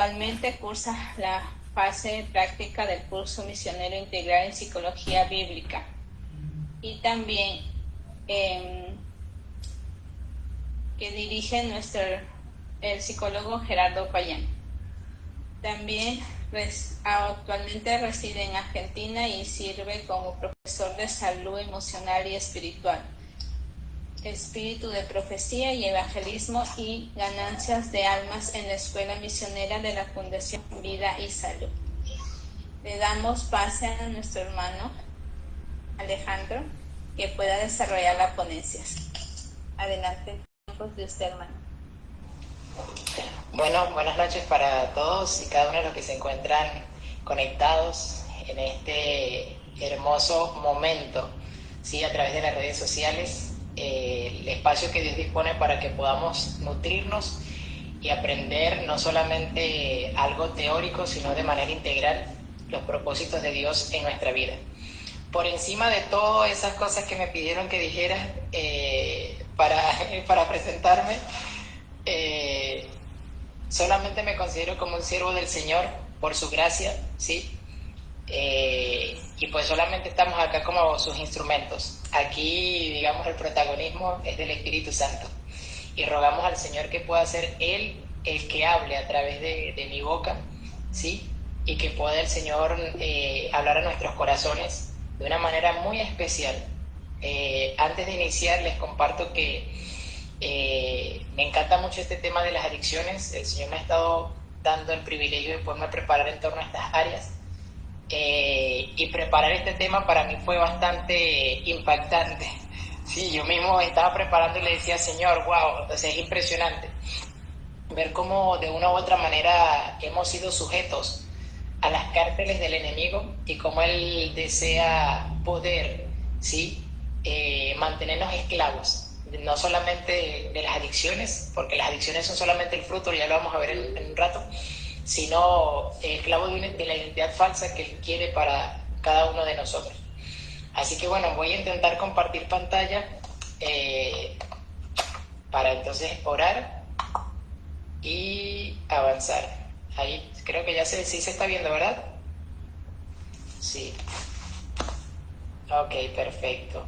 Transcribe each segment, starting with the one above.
actualmente cursa la fase práctica del curso misionero integral en psicología bíblica. Y también que dirige el psicólogo Gerardo Payán. También actualmente reside en Argentina y sirve como profesor de salud emocional y espiritual, espíritu de profecía y evangelismo y ganancias de almas en la Escuela Misionera de la Fundación Vida y Salud. Le damos pase a nuestro hermano Alejandro que pueda desarrollar la ponencia. Adelante, tiempos de usted, hermano. Bueno, buenas noches para todos y cada uno de los que se encuentran conectados en este hermoso momento, ¿sí? A través de las redes sociales, el espacio que Dios dispone para que podamos nutrirnos y aprender no solamente algo teórico, sino de manera integral los propósitos de Dios en nuestra vida. Por encima de todas esas cosas que me pidieron que dijera para presentarme, solamente me considero como un siervo del Señor por su gracia, ¿sí? Y pues solamente estamos acá como sus instrumentos. Aquí, digamos, el protagonismo es del Espíritu Santo. Y rogamos al Señor que pueda ser Él el que hable a través de mi boca, ¿sí? Y que pueda el Señor hablar a nuestros corazones de una manera muy especial. Antes de iniciar les comparto que me encanta mucho este tema de las adicciones. El Señor me ha estado dando el privilegio de poderme preparar en torno a estas áreas, y preparar este tema para mí fue bastante impactante. Sí, yo mismo estaba preparando y le decía, Señor, wow, o sea, es impresionante ver cómo de una u otra manera hemos sido sujetos a las cárceles del enemigo y cómo él desea poder, ¿sí? Mantenernos esclavos, no solamente de las adicciones, porque las adicciones son solamente el fruto, ya lo vamos a ver en un rato, sino esclavos de la identidad falsa que él quiere para cada uno de nosotros. Así que bueno, voy a intentar compartir pantalla para entonces orar y avanzar. Ahí creo que ya sí se está viendo, ¿verdad? Sí. Ok, perfecto.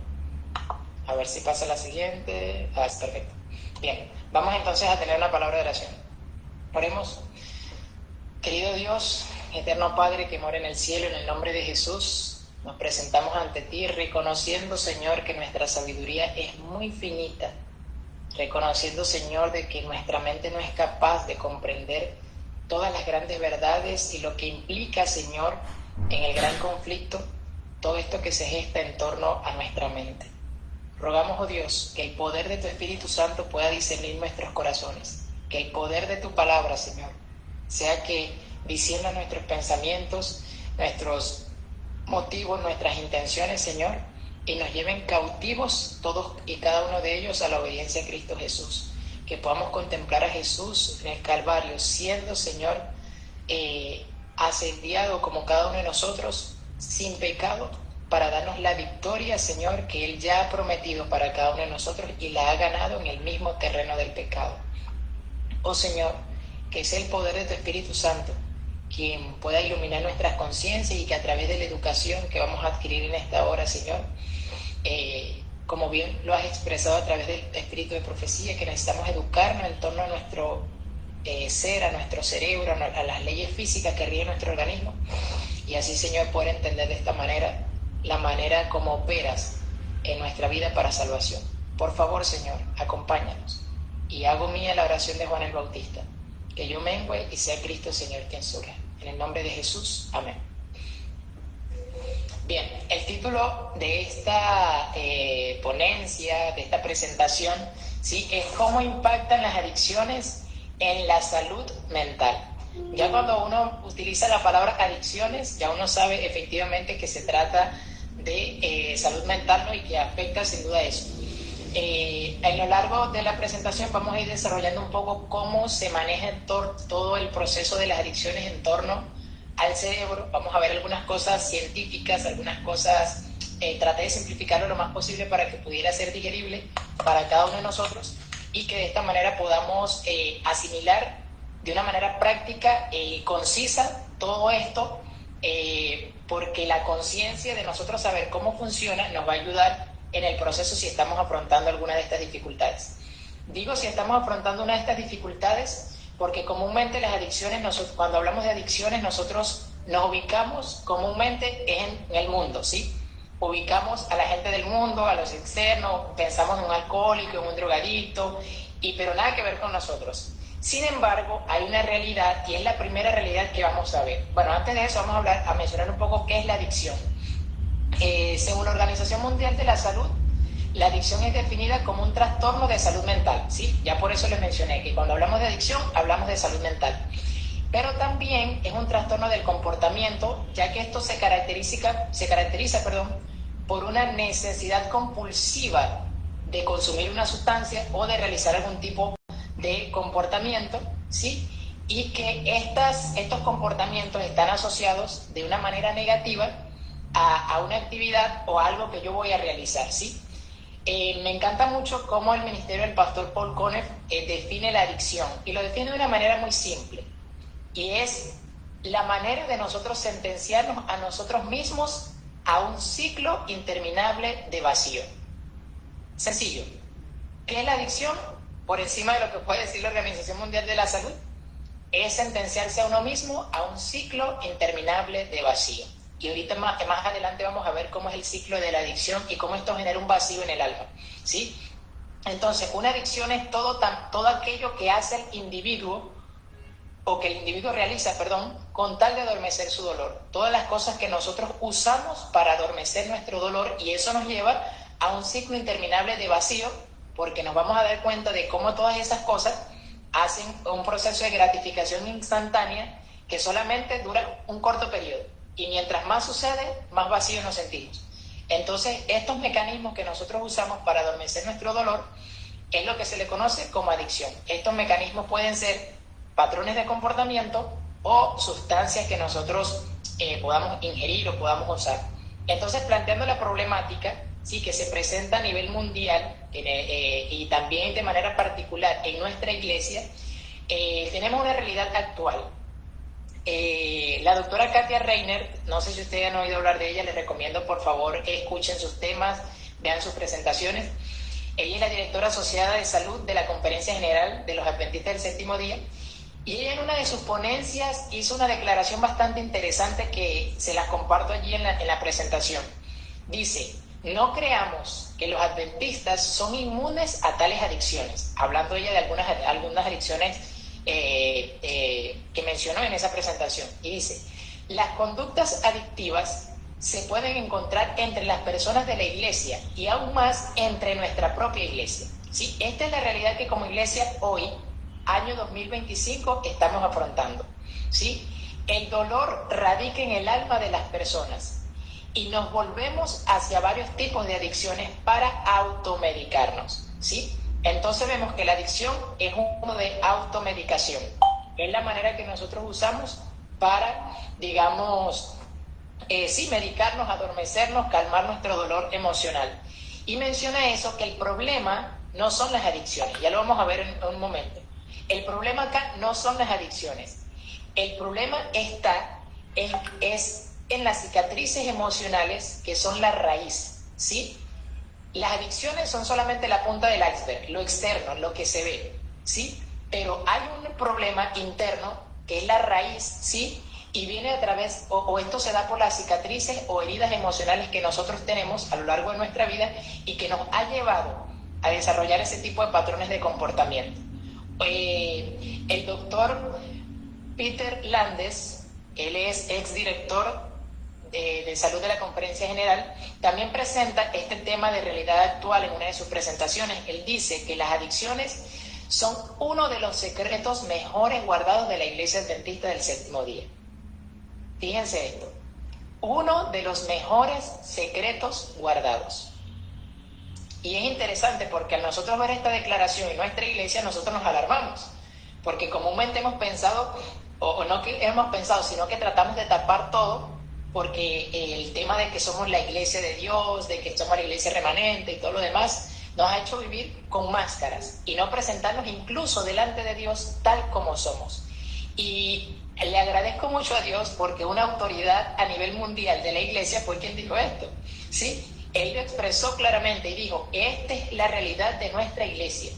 A ver si pasa la siguiente. Es perfecto. Bien, vamos entonces a tener una palabra de oración. Oremos. Querido Dios, eterno Padre que mora en el cielo, en el nombre de Jesús, nos presentamos ante ti reconociendo, Señor, que nuestra sabiduría es muy finita, reconociendo, Señor, de que nuestra mente no es capaz de comprender todas las grandes verdades y lo que implica, Señor, en el gran conflicto, todo esto que se gesta en torno a nuestra mente. Rogamos, oh Dios, que el poder de tu Espíritu Santo pueda discernir nuestros corazones, que el poder de tu palabra, Señor, sea que discierna nuestros pensamientos, nuestros motivos, nuestras intenciones, Señor, y nos lleven cautivos todos y cada uno de ellos a la obediencia a Cristo Jesús. Que podamos contemplar a Jesús en el Calvario, siendo, Señor, asediado como cada uno de nosotros, sin pecado, para darnos la victoria, Señor, que Él ya ha prometido para cada uno de nosotros y la ha ganado en el mismo terreno del pecado. Oh Señor, que sea el poder de tu Espíritu Santo quien pueda iluminar nuestras conciencias y que a través de la educación que vamos a adquirir en esta hora, Señor, como bien lo has expresado a través del espíritu de profecía, que necesitamos educarnos en torno a nuestro ser, a nuestro cerebro, a las leyes físicas que rigen nuestro organismo, y así, Señor, poder entender de esta manera la manera como operas en nuestra vida para salvación. Por favor, Señor, acompáñanos. Y hago mía la oración de Juan el Bautista, que yo mengüe y sea Cristo, Señor, quien sube. En el nombre de Jesús, amén. Bien, el título de esta ponencia, de esta presentación, ¿sí?, es ¿cómo impactan las adicciones en la salud mental? Ya cuando uno utiliza la palabra adicciones, ya uno sabe efectivamente que se trata de salud mental, ¿no?, y que afecta sin duda eso. A lo largo de la presentación vamos a ir desarrollando un poco cómo se maneja todo el proceso de las adicciones en torno al cerebro. Vamos a ver algunas cosas científicas, algunas cosas, traté de simplificarlo lo más posible para que pudiera ser digerible para cada uno de nosotros y que de esta manera podamos asimilar de una manera práctica y concisa todo esto, porque la conciencia de nosotros saber cómo funciona nos va a ayudar en el proceso si estamos afrontando alguna de estas dificultades. Digo si estamos afrontando una de estas dificultades porque comúnmente las adicciones, cuando hablamos de adicciones, nosotros nos ubicamos comúnmente en el mundo, ¿sí? Ubicamos a la gente del mundo, a los externos, pensamos en un alcohólico, en un drogadicto, pero nada que ver con nosotros. Sin embargo, hay una realidad y es la primera realidad que vamos a ver. Bueno, antes de eso vamos a mencionar un poco qué es la adicción. Según la Organización Mundial de la Salud, la adicción es definida como un trastorno de salud mental, ¿sí? Ya por eso les mencioné que cuando hablamos de adicción, hablamos de salud mental. Pero también es un trastorno del comportamiento, ya que esto se caracteriza, por una necesidad compulsiva de consumir una sustancia o de realizar algún tipo de comportamiento, ¿sí? Y que estos comportamientos están asociados de una manera negativa a una actividad o algo que yo voy a realizar, ¿sí? Me encanta mucho cómo el ministerio del pastor Paul Conner define la adicción, y lo define de una manera muy simple, y es la manera de nosotros sentenciarnos a nosotros mismos a un ciclo interminable de vacío. Sencillo. ¿Qué es la adicción? Por encima de lo que puede decir la Organización Mundial de la Salud, es sentenciarse a uno mismo a un ciclo interminable de vacío. Y ahorita más adelante vamos a ver cómo es el ciclo de la adicción y cómo esto genera un vacío en el alma, ¿sí? Entonces, una adicción es todo aquello que hace el individuo, o que el individuo realiza, con tal de adormecer su dolor. Todas las cosas que nosotros usamos para adormecer nuestro dolor, y eso nos lleva a un ciclo interminable de vacío, porque nos vamos a dar cuenta de cómo todas esas cosas hacen un proceso de gratificación instantánea que solamente dura un corto periodo. Y mientras más sucede, más vacío nos sentimos. Entonces, estos mecanismos que nosotros usamos para adormecer nuestro dolor es lo que se le conoce como adicción. Estos mecanismos pueden ser patrones de comportamiento o sustancias que nosotros podamos ingerir o podamos usar. Entonces, planteando la problemática, sí, que se presenta a nivel mundial y también de manera particular en nuestra iglesia, tenemos una realidad actual. La doctora Katia Reiner, no sé si ustedes han oído hablar de ella, les recomiendo por favor que escuchen sus temas, vean sus presentaciones. Ella es la directora asociada de salud de la Conferencia General de los Adventistas del Séptimo Día, y ella en una de sus ponencias hizo una declaración bastante interesante que se las comparto allí en la presentación. Dice: no creamos que los adventistas son inmunes a tales adicciones, hablando ella de algunas adicciones que mencionó en esa presentación, y dice: las conductas adictivas se pueden encontrar entre las personas de la iglesia y aún más entre nuestra propia iglesia, ¿sí? Esta es la realidad que como iglesia hoy, año 2025, estamos afrontando, ¿sí? El dolor radica en el alma de las personas y nos volvemos hacia varios tipos de adicciones para automedicarnos, ¿sí? Entonces vemos que la adicción es un modo de automedicación. Es la manera que nosotros usamos para, digamos, medicarnos, adormecernos, calmar nuestro dolor emocional. Y menciona eso, que el problema no son las adicciones. Ya lo vamos a ver en un momento. El problema acá no son las adicciones. El problema es en las cicatrices emocionales, que son la raíz, ¿sí? Las adicciones son solamente la punta del iceberg, lo externo, lo que se ve, ¿sí? Pero hay un problema interno que es la raíz, ¿sí? Y viene a través, o esto se da por las cicatrices o heridas emocionales que nosotros tenemos a lo largo de nuestra vida y que nos ha llevado a desarrollar ese tipo de patrones de comportamiento. El doctor Peter Landes, él es exdirector de salud de la Conferencia General, también presenta este tema de realidad actual en una de sus presentaciones. Él dice que las adicciones son uno de los secretos mejores guardados de la Iglesia Adventista del Séptimo Día. Fíjense esto, uno de los mejores secretos guardados. Y es interesante porque al nosotros ver esta declaración en nuestra iglesia, nosotros nos alarmamos, porque comúnmente hemos pensado, o no que hemos pensado, sino que tratamos de tapar todo, porque el tema de que somos la iglesia de Dios, de que somos la iglesia remanente y todo lo demás, nos ha hecho vivir con máscaras y no presentarnos incluso delante de Dios tal como somos. Y le agradezco mucho a Dios porque una autoridad a nivel mundial de la iglesia fue quien dijo esto, ¿sí? Él lo expresó claramente y dijo, esta es la realidad de nuestra iglesia.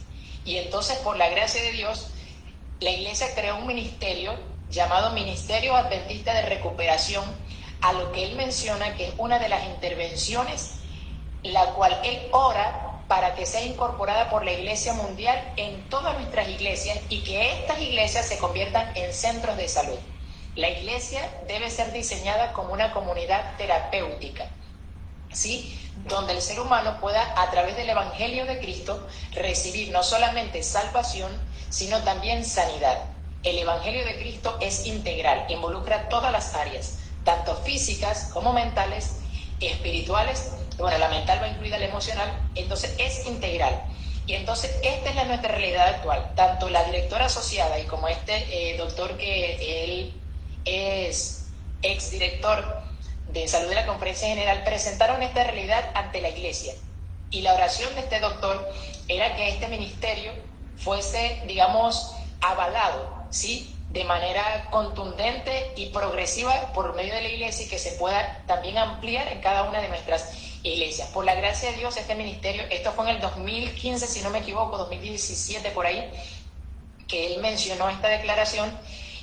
Y entonces, por la gracia de Dios, la iglesia creó un ministerio llamado Ministerio Adventista de Recuperación, a lo que él menciona que es una de las intervenciones, la cual él ora para que sea incorporada por la iglesia mundial en todas nuestras iglesias y que estas iglesias se conviertan en centros de salud. La iglesia debe ser diseñada como una comunidad terapéutica, ¿sí? Donde el ser humano pueda, a través del Evangelio de Cristo, recibir no solamente salvación, sino también sanidad. El Evangelio de Cristo es integral, involucra todas las áreas, tanto físicas como mentales, espirituales. Bueno, la mental va incluida la emocional, entonces es integral. Y entonces esta es nuestra realidad actual. Tanto la directora asociada y como doctor que él es exdirector de salud de la Conferencia General, presentaron esta realidad ante la iglesia. Y la oración de este doctor era que este ministerio fuese, digamos, avalado, ¿sí?, de manera contundente y progresiva por medio de la iglesia y que se pueda también ampliar en cada una de nuestras iglesias. Por la gracia de Dios, este ministerio, esto fue en el 2015, si no me equivoco, 2017 por ahí, que él mencionó esta declaración,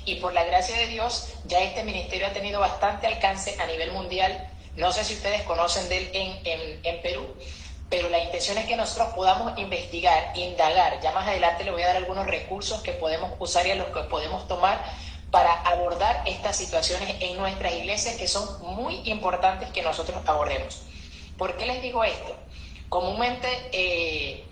y por la gracia de Dios, ya este ministerio ha tenido bastante alcance a nivel mundial. No sé si ustedes conocen de él en Perú, pero la intención es que nosotros podamos investigar, indagar. Ya más adelante le voy a dar algunos recursos que podemos usar y a los que podemos tomar para abordar estas situaciones en nuestras iglesias, que son muy importantes que nosotros abordemos. ¿Por qué les digo esto? Comúnmente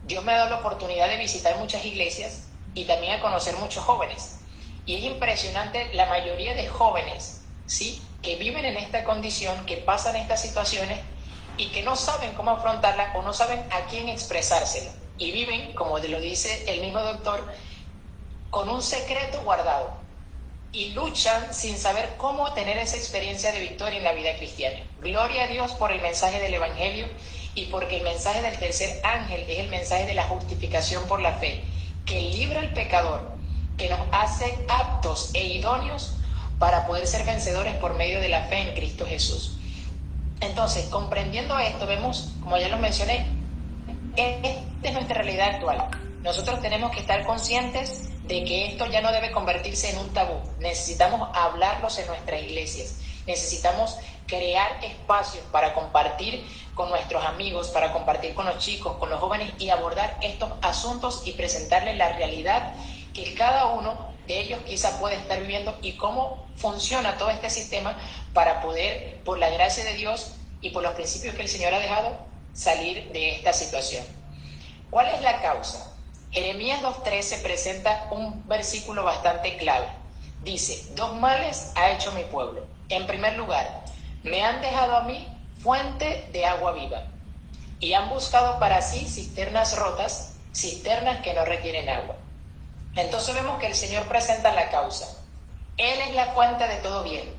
Dios me ha dado la oportunidad de visitar muchas iglesias y también a conocer muchos jóvenes. Y es impresionante la mayoría de jóvenes, ¿sí?, que viven en esta condición, que pasan estas situaciones y que no saben cómo afrontarla o no saben a quién expresárselo. Y viven, como lo dice el mismo doctor, con un secreto guardado. Y luchan sin saber cómo tener esa experiencia de victoria en la vida cristiana. Gloria a Dios por el mensaje del Evangelio y porque el mensaje del tercer ángel es el mensaje de la justificación por la fe, que libra al pecador, que nos hace aptos e idóneos para poder ser vencedores por medio de la fe en Cristo Jesús. Entonces, comprendiendo esto, vemos, como ya lo mencioné, esta es nuestra realidad actual. Nosotros tenemos que estar conscientes de que esto ya no debe convertirse en un tabú. Necesitamos hablarlos en nuestras iglesias. Necesitamos crear espacios para compartir con nuestros amigos, para compartir con los chicos, con los jóvenes y abordar estos asuntos y presentarles la realidad que cada uno de ellos quizá puede estar viviendo y cómo funciona todo este sistema para poder, por la gracia de Dios y por los principios que el Señor ha dejado, salir de esta situación. ¿Cuál es la causa? Jeremías 2:13 presenta un versículo bastante clave. Dice, 2 males ha hecho mi pueblo. En primer lugar, me han dejado a mí fuente de agua viva y han buscado para sí cisternas rotas, cisternas que no retienen agua. Entonces vemos que el Señor presenta la causa. Él es la fuente de todo bien.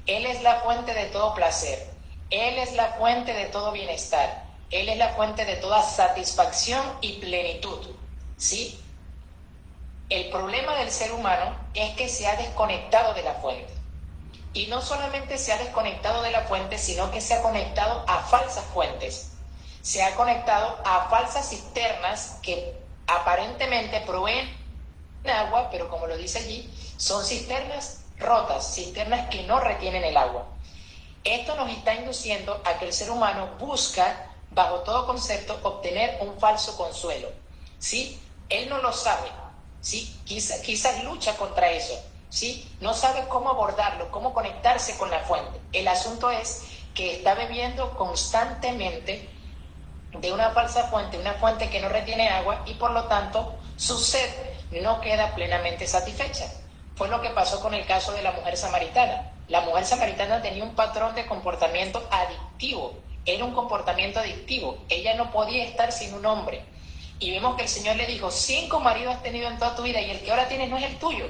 Él es la fuente de todo placer. Él es la fuente de todo bienestar. Él es la fuente de toda satisfacción y plenitud. ¿Sí? El problema del ser humano es que se ha desconectado de la fuente. Y no solamente se ha desconectado de la fuente, sino que se ha conectado a falsas fuentes. Se ha conectado a falsas cisternas que aparentemente proveen agua, pero como lo dice allí, son cisternas rotas, cisternas que no retienen el agua. Esto nos está induciendo a que el ser humano busca, bajo todo concepto, obtener un falso consuelo. ¿Sí? Él no lo sabe, ¿sí? Quizás lucha contra eso, ¿sí? No sabe cómo abordarlo, cómo conectarse con la fuente. El asunto es que está bebiendo constantemente de una falsa fuente, una fuente que no retiene agua y por lo tanto su sed no queda plenamente satisfecha. Fue lo que pasó con el caso de la mujer samaritana. La mujer samaritana tenía un patrón de comportamiento adictivo, era un comportamiento adictivo. Ella no podía estar sin un hombre. Y vemos que el Señor le dijo, 5 maridos has tenido en toda tu vida y el que ahora tienes no es el tuyo.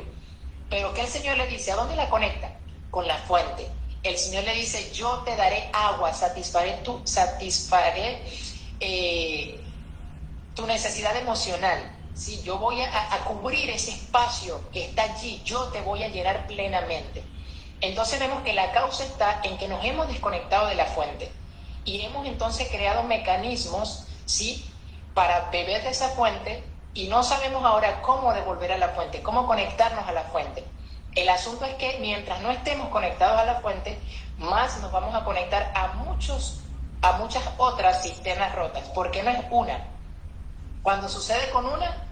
Pero que el Señor le dice, ¿a dónde la conecta? Con la fuente. El Señor le dice, yo te daré agua, satisfaré tu necesidad emocional. si yo voy a cubrir ese espacio que está allí, yo te voy a llenar plenamente. Entonces vemos que la causa está en que nos hemos desconectado de la fuente y hemos entonces creado mecanismos, ¿sí?, para beber de esa fuente y no sabemos ahora cómo devolver a la fuente, cómo conectarnos a la fuente. El asunto es que mientras no estemos conectados a la fuente, más nos vamos a conectar a muchas otras cisternas rotas, porque no es una. Cuando sucede con una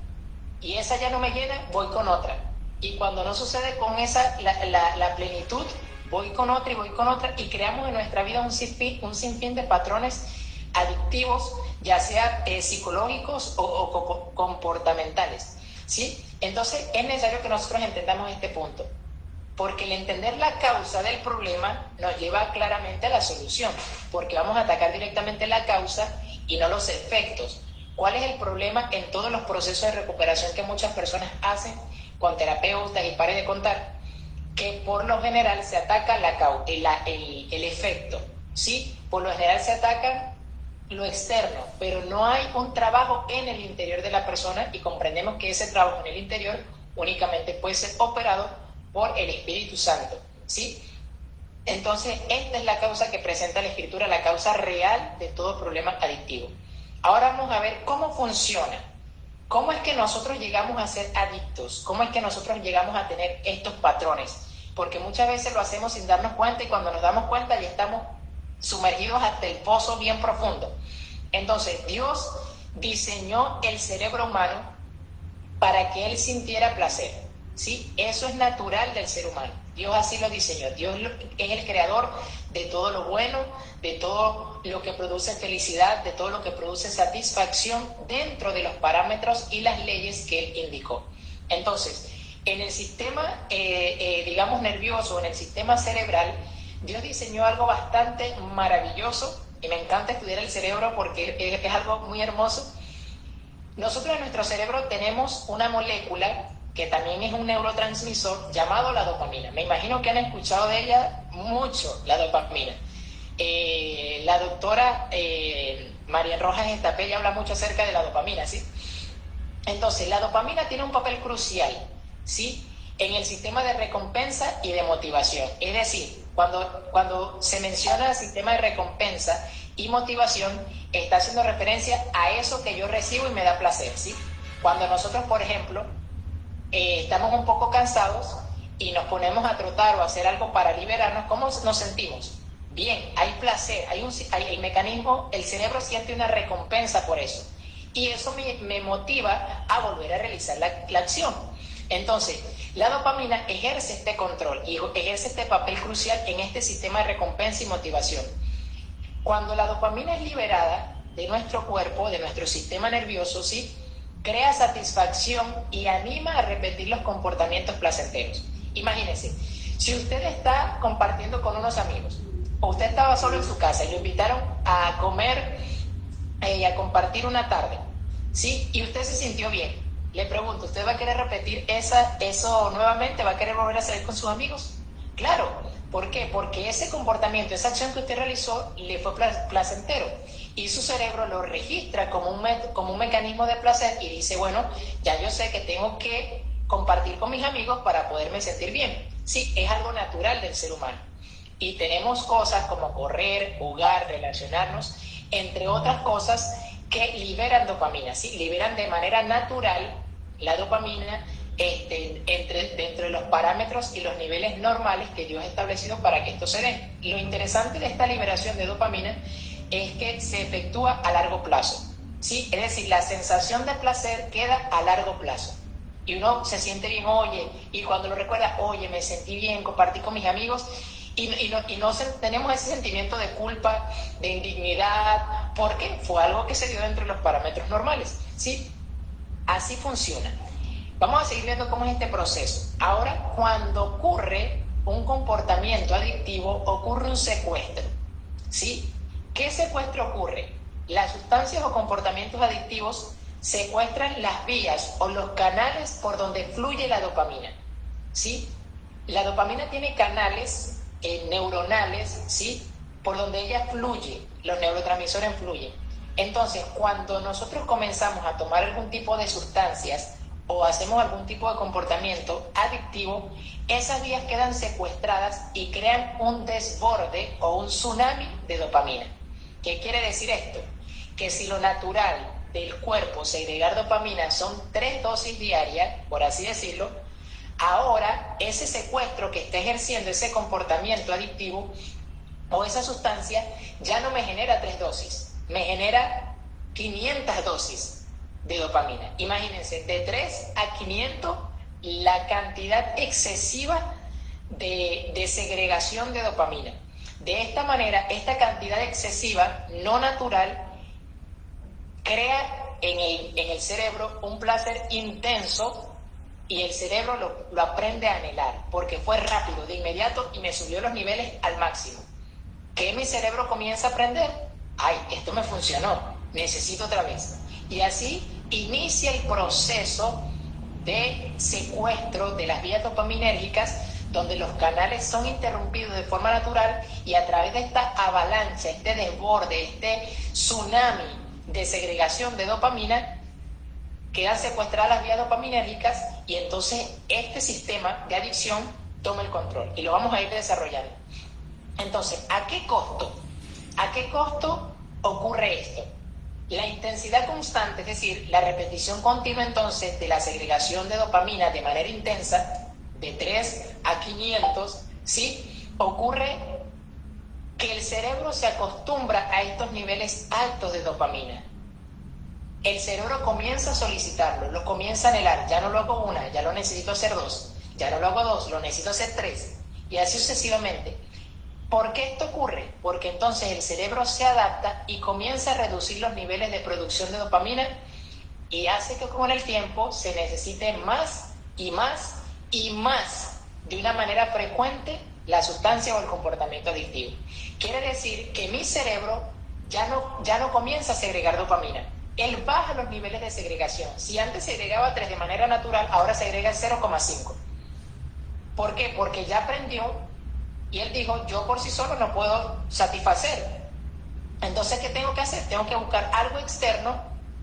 y esa ya no me llena, voy con otra. Y cuando no sucede con esa, la plenitud, voy con otra y voy con otra, y creamos en nuestra vida un sinfín de patrones adictivos, ya sea psicológicos o comportamentales, ¿sí? Entonces es necesario que nosotros entendamos este punto, porque el entender la causa del problema nos lleva claramente a la solución, porque vamos a atacar directamente la causa y no los efectos. ¿Cuál es el problema en todos los procesos de recuperación que muchas personas hacen con terapeutas? Y pare de contar, que por lo general se ataca el efecto, ¿sí? Por lo general se ataca lo externo, pero no hay un trabajo en el interior de la persona, y comprendemos que ese trabajo en el interior únicamente puede ser operado por el Espíritu Santo, ¿sí? Entonces, esta es la causa que presenta la Escritura, la causa real de todo problema adictivo. Ahora vamos a ver cómo funciona, cómo es que nosotros llegamos a ser adictos, cómo es que nosotros llegamos a tener estos patrones, porque muchas veces lo hacemos sin darnos cuenta, y cuando nos damos cuenta ya estamos sumergidos hasta el pozo bien profundo. Entonces, Dios diseñó el cerebro humano para que él sintiera placer, ¿sí? Eso es natural del ser humano. Dios así lo diseñó. Dios es el creador de todo lo bueno, de todo lo que produce felicidad, de todo lo que produce satisfacción dentro de los parámetros y las leyes que él indicó. Entonces, en el sistema, digamos, nervioso, en el sistema cerebral, Dios diseñó algo bastante maravilloso, y me encanta estudiar el cerebro porque es algo muy hermoso. Nosotros en nuestro cerebro tenemos una molécula que también es un neurotransmisor llamado la dopamina. Me imagino que han escuchado de ella mucho, la dopamina. La doctora María Rojas Estapella habla mucho acerca de la dopamina, ¿sí? Entonces, la dopamina tiene un papel crucial, ¿sí?, en el sistema de recompensa y de motivación. Es decir, cuando se menciona el sistema de recompensa y motivación, está haciendo referencia a eso que yo recibo y me da placer, ¿sí? Cuando nosotros, por ejemplo, estamos un poco cansados y nos ponemos a trotar o a hacer algo para liberarnos, ¿cómo nos sentimos? Bien, hay placer, hay mecanismo, el cerebro siente una recompensa por eso, y eso me motiva a volver a realizar la acción. Entonces, la dopamina ejerce este control y ejerce este papel crucial en este sistema de recompensa y motivación. Cuando la dopamina es liberada de nuestro cuerpo, de nuestro sistema nervioso, ¿sí?, crea satisfacción y anima a repetir los comportamientos placenteros. Imagínense, si usted está compartiendo con unos amigos, o usted estaba solo en su casa y lo invitaron a comer y a compartir una tarde, ¿sí?, y usted se sintió bien, le pregunto, ¿usted va a querer repetir eso nuevamente? ¿Va a querer volver a salir con sus amigos? Claro. ¿Por qué? Porque ese comportamiento, esa acción que usted realizó, le fue placentero, y su cerebro lo registra como un mecanismo de placer, y dice, bueno, ya yo sé que tengo que compartir con mis amigos para poderme sentir bien. Sí, es algo natural del ser humano. Y tenemos cosas como correr, jugar, relacionarnos, entre otras cosas que liberan dopamina, ¿sí? Liberan de manera natural la dopamina dentro de los parámetros y los niveles normales que Dios ha establecido para que esto se dé. Lo interesante de esta liberación de dopamina es que se efectúa a largo plazo, ¿sí? Es decir, la sensación de placer queda a largo plazo. Y uno se siente bien, oye, y cuando lo recuerda, oye, me sentí bien, compartí con mis amigos, y no tenemos ese sentimiento de culpa, de indignidad, porque fue algo que se dio dentro de los parámetros normales, ¿sí? Así funciona. Vamos a seguir viendo cómo es este proceso. Ahora, cuando ocurre un comportamiento adictivo, ocurre un secuestro, ¿sí? ¿Qué secuestro ocurre? Las sustancias o comportamientos adictivos secuestran las vías o los canales por donde fluye la dopamina, ¿sí? La dopamina tiene canales neuronales, ¿sí?, por donde ella fluye, los neurotransmisores fluyen. Entonces, cuando nosotros comenzamos a tomar algún tipo de sustancias o hacemos algún tipo de comportamiento adictivo, esas vías quedan secuestradas y crean un desborde o un tsunami de dopamina. ¿Qué quiere decir esto? Que si lo natural del cuerpo segregar dopamina son 3 dosis diarias, por así decirlo, ahora ese secuestro que está ejerciendo ese comportamiento adictivo o esa sustancia ya no me genera 3 dosis, me genera 500 dosis de dopamina. Imagínense, de 3 a 500 la cantidad excesiva de segregación de dopamina. De esta manera, esta cantidad excesiva, no natural, crea en el cerebro un placer intenso y el cerebro lo aprende a anhelar porque fue rápido, de inmediato, y me subió los niveles al máximo. ¿Qué mi cerebro comienza a aprender? Ay, esto me funcionó, necesito otra vez. Y así inicia el proceso de secuestro de las vías dopaminérgicas, donde los canales son interrumpidos de forma natural y a través de esta avalancha, este desborde, este tsunami de segregación de dopamina, quedan secuestradas las vías dopaminérgicas y entonces este sistema de adicción toma el control y lo vamos a ir desarrollando. Entonces, ¿a qué costo? ¿A qué costo ocurre esto? La intensidad constante, es decir, la repetición continua entonces de la segregación de dopamina de manera intensa, de 3 a 500, ¿sí? Ocurre que el cerebro se acostumbra a estos niveles altos de dopamina. El cerebro comienza a solicitarlo, lo comienza a anhelar, ya no lo hago una, ya lo necesito hacer 2, ya no lo hago 2, lo necesito hacer 3, y así sucesivamente. ¿Por qué esto ocurre? Porque entonces el cerebro se adapta y comienza a reducir los niveles de producción de dopamina y hace que con el tiempo se necesite más y más y más de una manera frecuente la sustancia o el comportamiento adictivo. Quiere decir que mi cerebro ya no comienza a segregar dopamina. Él baja los niveles de segregación. Si antes segregaba 3 de manera natural, ahora segrega 0,5. ¿Por qué? Porque ya aprendió y él dijo, yo por sí solo no puedo satisfacer. Entonces, ¿qué tengo que hacer? Tengo que buscar algo externo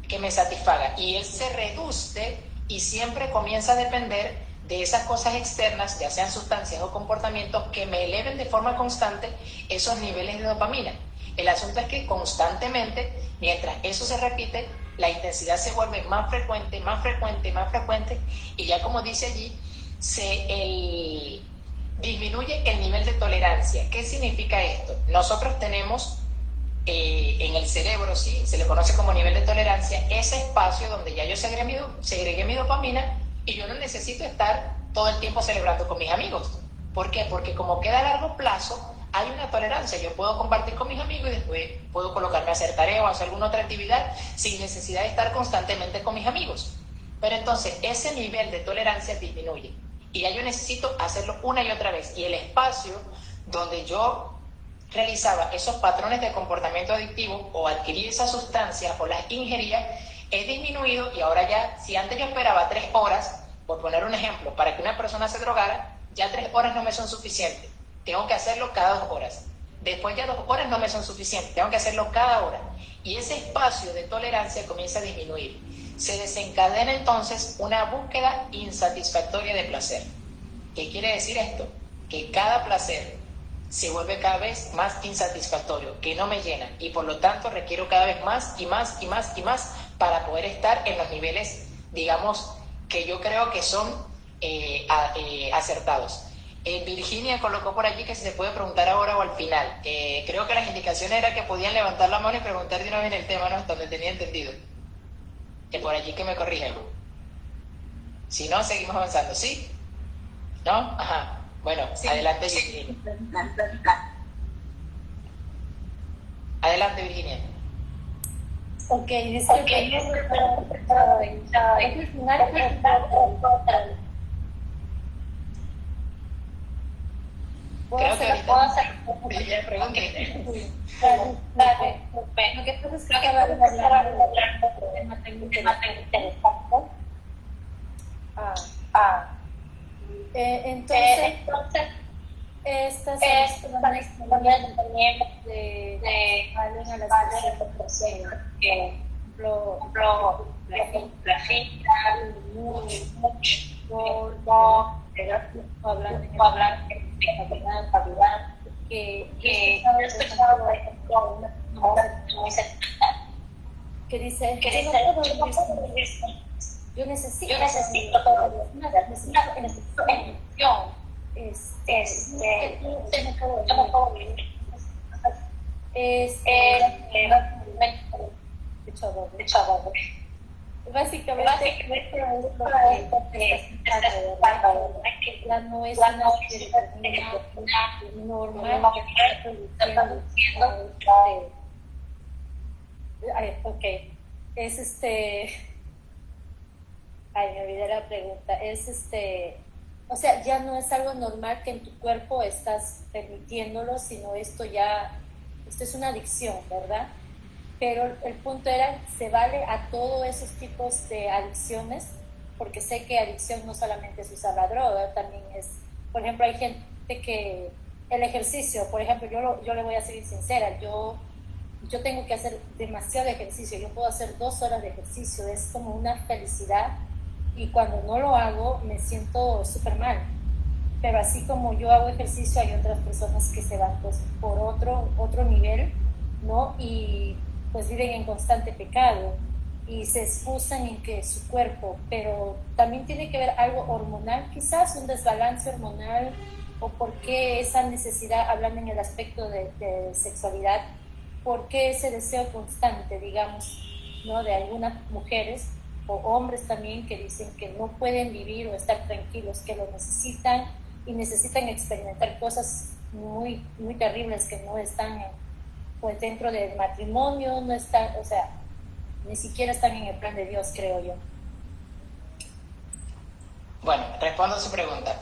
que me satisfaga. Y él se reduce y siempre comienza a depender de esas cosas externas, ya sean sustancias o comportamientos, que me eleven de forma constante esos niveles de dopamina. El asunto es que constantemente, mientras eso se repite, la intensidad se vuelve más frecuente, más frecuente, más frecuente, y ya como dice allí, disminuye el nivel de tolerancia. ¿Qué significa esto? Nosotros tenemos en el cerebro, ¿sí? Se le conoce como nivel de tolerancia, ese espacio donde ya yo segregué mi dopamina y yo no necesito estar todo el tiempo celebrando con mis amigos. ¿Por qué? Porque como queda a largo plazo, hay una tolerancia. Yo puedo compartir con mis amigos y después puedo colocarme a hacer tarea o a hacer alguna otra actividad sin necesidad de estar constantemente con mis amigos. Pero entonces ese nivel de tolerancia disminuye y ya yo necesito hacerlo una y otra vez. Y el espacio donde yo realizaba esos patrones de comportamiento adictivo o adquirí esas sustancias o las ingería es disminuido, y ahora ya, si antes yo esperaba 3 horas, por poner un ejemplo, para que una persona se drogara, ya 3 horas no me son suficientes. Tengo que hacerlo cada 2 horas. Después ya 2 horas no me son suficientes, tengo que hacerlo cada hora. Y ese espacio de tolerancia comienza a disminuir. Se desencadena entonces una búsqueda insatisfactoria de placer. ¿Qué quiere decir esto? Que cada placer se vuelve cada vez más insatisfactorio, que no me llena, y por lo tanto requiero cada vez más y más y más y más para poder estar en los niveles, digamos, que yo creo que son acertados. Virginia colocó por allí que se puede preguntar ahora o al final. Creo que las indicaciones era que podían levantar la mano y preguntar de una vez el tema, ¿no? Hasta donde tenía entendido. Por allí que me corrigen. Si no, seguimos avanzando. ¿Sí? ¿No? Ajá. Bueno, sí. Adelante, Virginia. Adelante, Virginia. Ok, disculpe. Creo que ahorita puedo hacer preguntas. Lo que pasa es que acabas de hablar de un tema tan interesante. Entonces, estas son las también de valen a las personas que la cita, mucho, hablar en calidad, que yo he escuchado, por ejemplo, una muy cercana que dice, yo necesito una atención, básicamente ya no es una normal que está produciendo. Ok, es ay, me olvidé la pregunta, o sea, ya no es algo normal que en tu cuerpo estás permitiéndolo, sino esto es una adicción, ¿verdad? Pero el punto era, se vale a todos esos tipos de adicciones, porque sé que adicción no solamente es usar la droga, también es, por ejemplo, hay gente que el ejercicio, por ejemplo, yo le voy a ser sincera, yo tengo que hacer demasiado ejercicio, yo puedo hacer 2 horas de ejercicio, es como una felicidad, y cuando no lo hago me siento súper mal. Pero así como yo hago ejercicio, hay otras personas que se van pues, por otro nivel, ¿no? Y pues viven en constante pecado y se excusan en que su cuerpo, pero también tiene que ver algo hormonal, quizás un desbalance hormonal, o por qué esa necesidad, hablando en el aspecto de sexualidad, por qué ese deseo constante, digamos, ¿no? De algunas mujeres o hombres también que dicen que no pueden vivir o estar tranquilos, que lo necesitan y necesitan experimentar cosas muy, muy terribles que no están pues dentro del matrimonio, no están, o sea, ni siquiera están en el plan de Dios, creo yo. Bueno, respondo a su pregunta.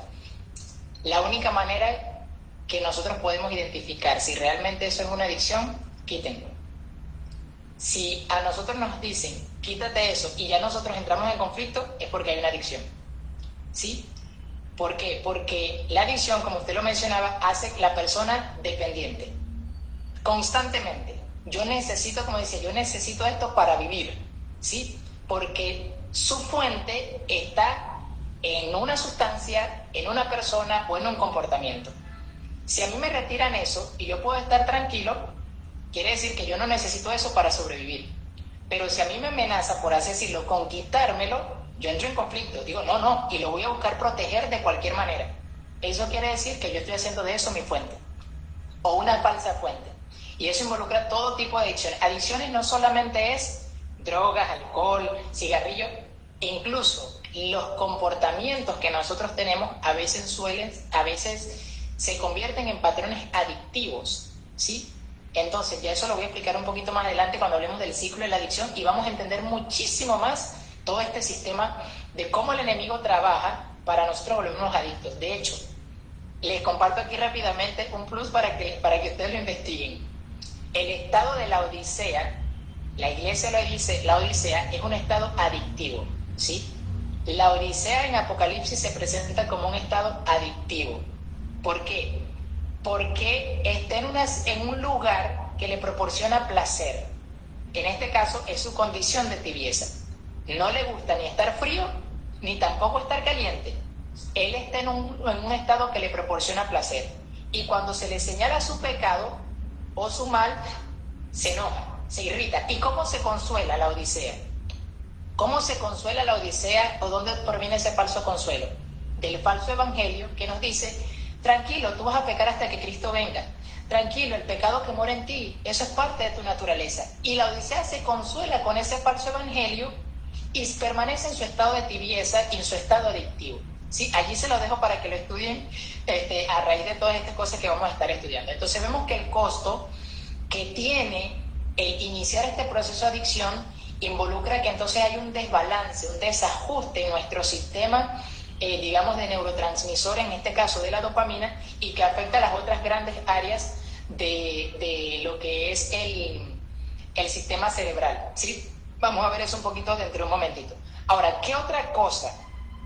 La única manera que nosotros podemos identificar si realmente eso es una adicción, quítenlo. Si a nosotros nos dicen, quítate eso, y ya nosotros entramos en conflicto, es porque hay una adicción. ¿Sí? ¿Por qué? Porque la adicción, como usted lo mencionaba, hace la persona dependiente. Constantemente. Yo necesito, como decía, yo necesito esto para vivir. ¿Sí? Porque su fuente está en una sustancia, en una persona o en un comportamiento. Si a mí me retiran eso y yo puedo estar tranquilo, quiere decir que yo no necesito eso para sobrevivir. Pero si a mí me amenaza, por así decirlo, con quitármelo, yo entro en conflicto. Digo, no, y lo voy a buscar proteger de cualquier manera. Eso quiere decir que yo estoy haciendo de eso mi fuente, o una falsa fuente. Y eso involucra todo tipo de adicciones. Adicciones no solamente es drogas, alcohol, cigarrillos, incluso los comportamientos que nosotros tenemos a veces se convierten en patrones adictivos, ¿sí? Entonces, ya eso lo voy a explicar un poquito más adelante cuando hablemos del ciclo de la adicción, y vamos a entender muchísimo más todo este sistema de cómo el enemigo trabaja para nosotros volvernos adictos. De hecho, les comparto aquí rápidamente un plus para que ustedes lo investiguen. El estado de la Odisea, la iglesia lo dice, la Odisea es un estado adictivo, ¿sí? La Odisea en Apocalipsis se presenta como un estado adictivo. ¿Por qué? Porque está en un lugar que le proporciona placer. En este caso es su condición de tibieza. No le gusta ni estar frío, ni tampoco estar caliente. Él está en un estado que le proporciona placer. Y cuando se le señala su pecado o su mal, se enoja, se irrita. ¿Y cómo se consuela la Odisea? ¿Cómo se consuela la Odisea, o dónde proviene ese falso consuelo? Del falso evangelio que nos dice: tranquilo, tú vas a pecar hasta que Cristo venga. Tranquilo, el pecado que mora en ti, eso es parte de tu naturaleza. Y la Odisea se consuela con ese falso evangelio y permanece en su estado de tibieza y en su estado adictivo. ¿Sí? Allí se lo dejo para que lo estudien a raíz de todas estas cosas que vamos a estar estudiando. Entonces vemos que el costo que tiene el iniciar este proceso de adicción involucra que entonces hay un desbalance, un desajuste en nuestro sistema, digamos, de neurotransmisores, en este caso de la dopamina, y que afecta a las otras grandes áreas de lo que es el sistema cerebral. ¿Sí? Vamos a ver eso un poquito dentro de un momentito. Ahora, ¿qué otra cosa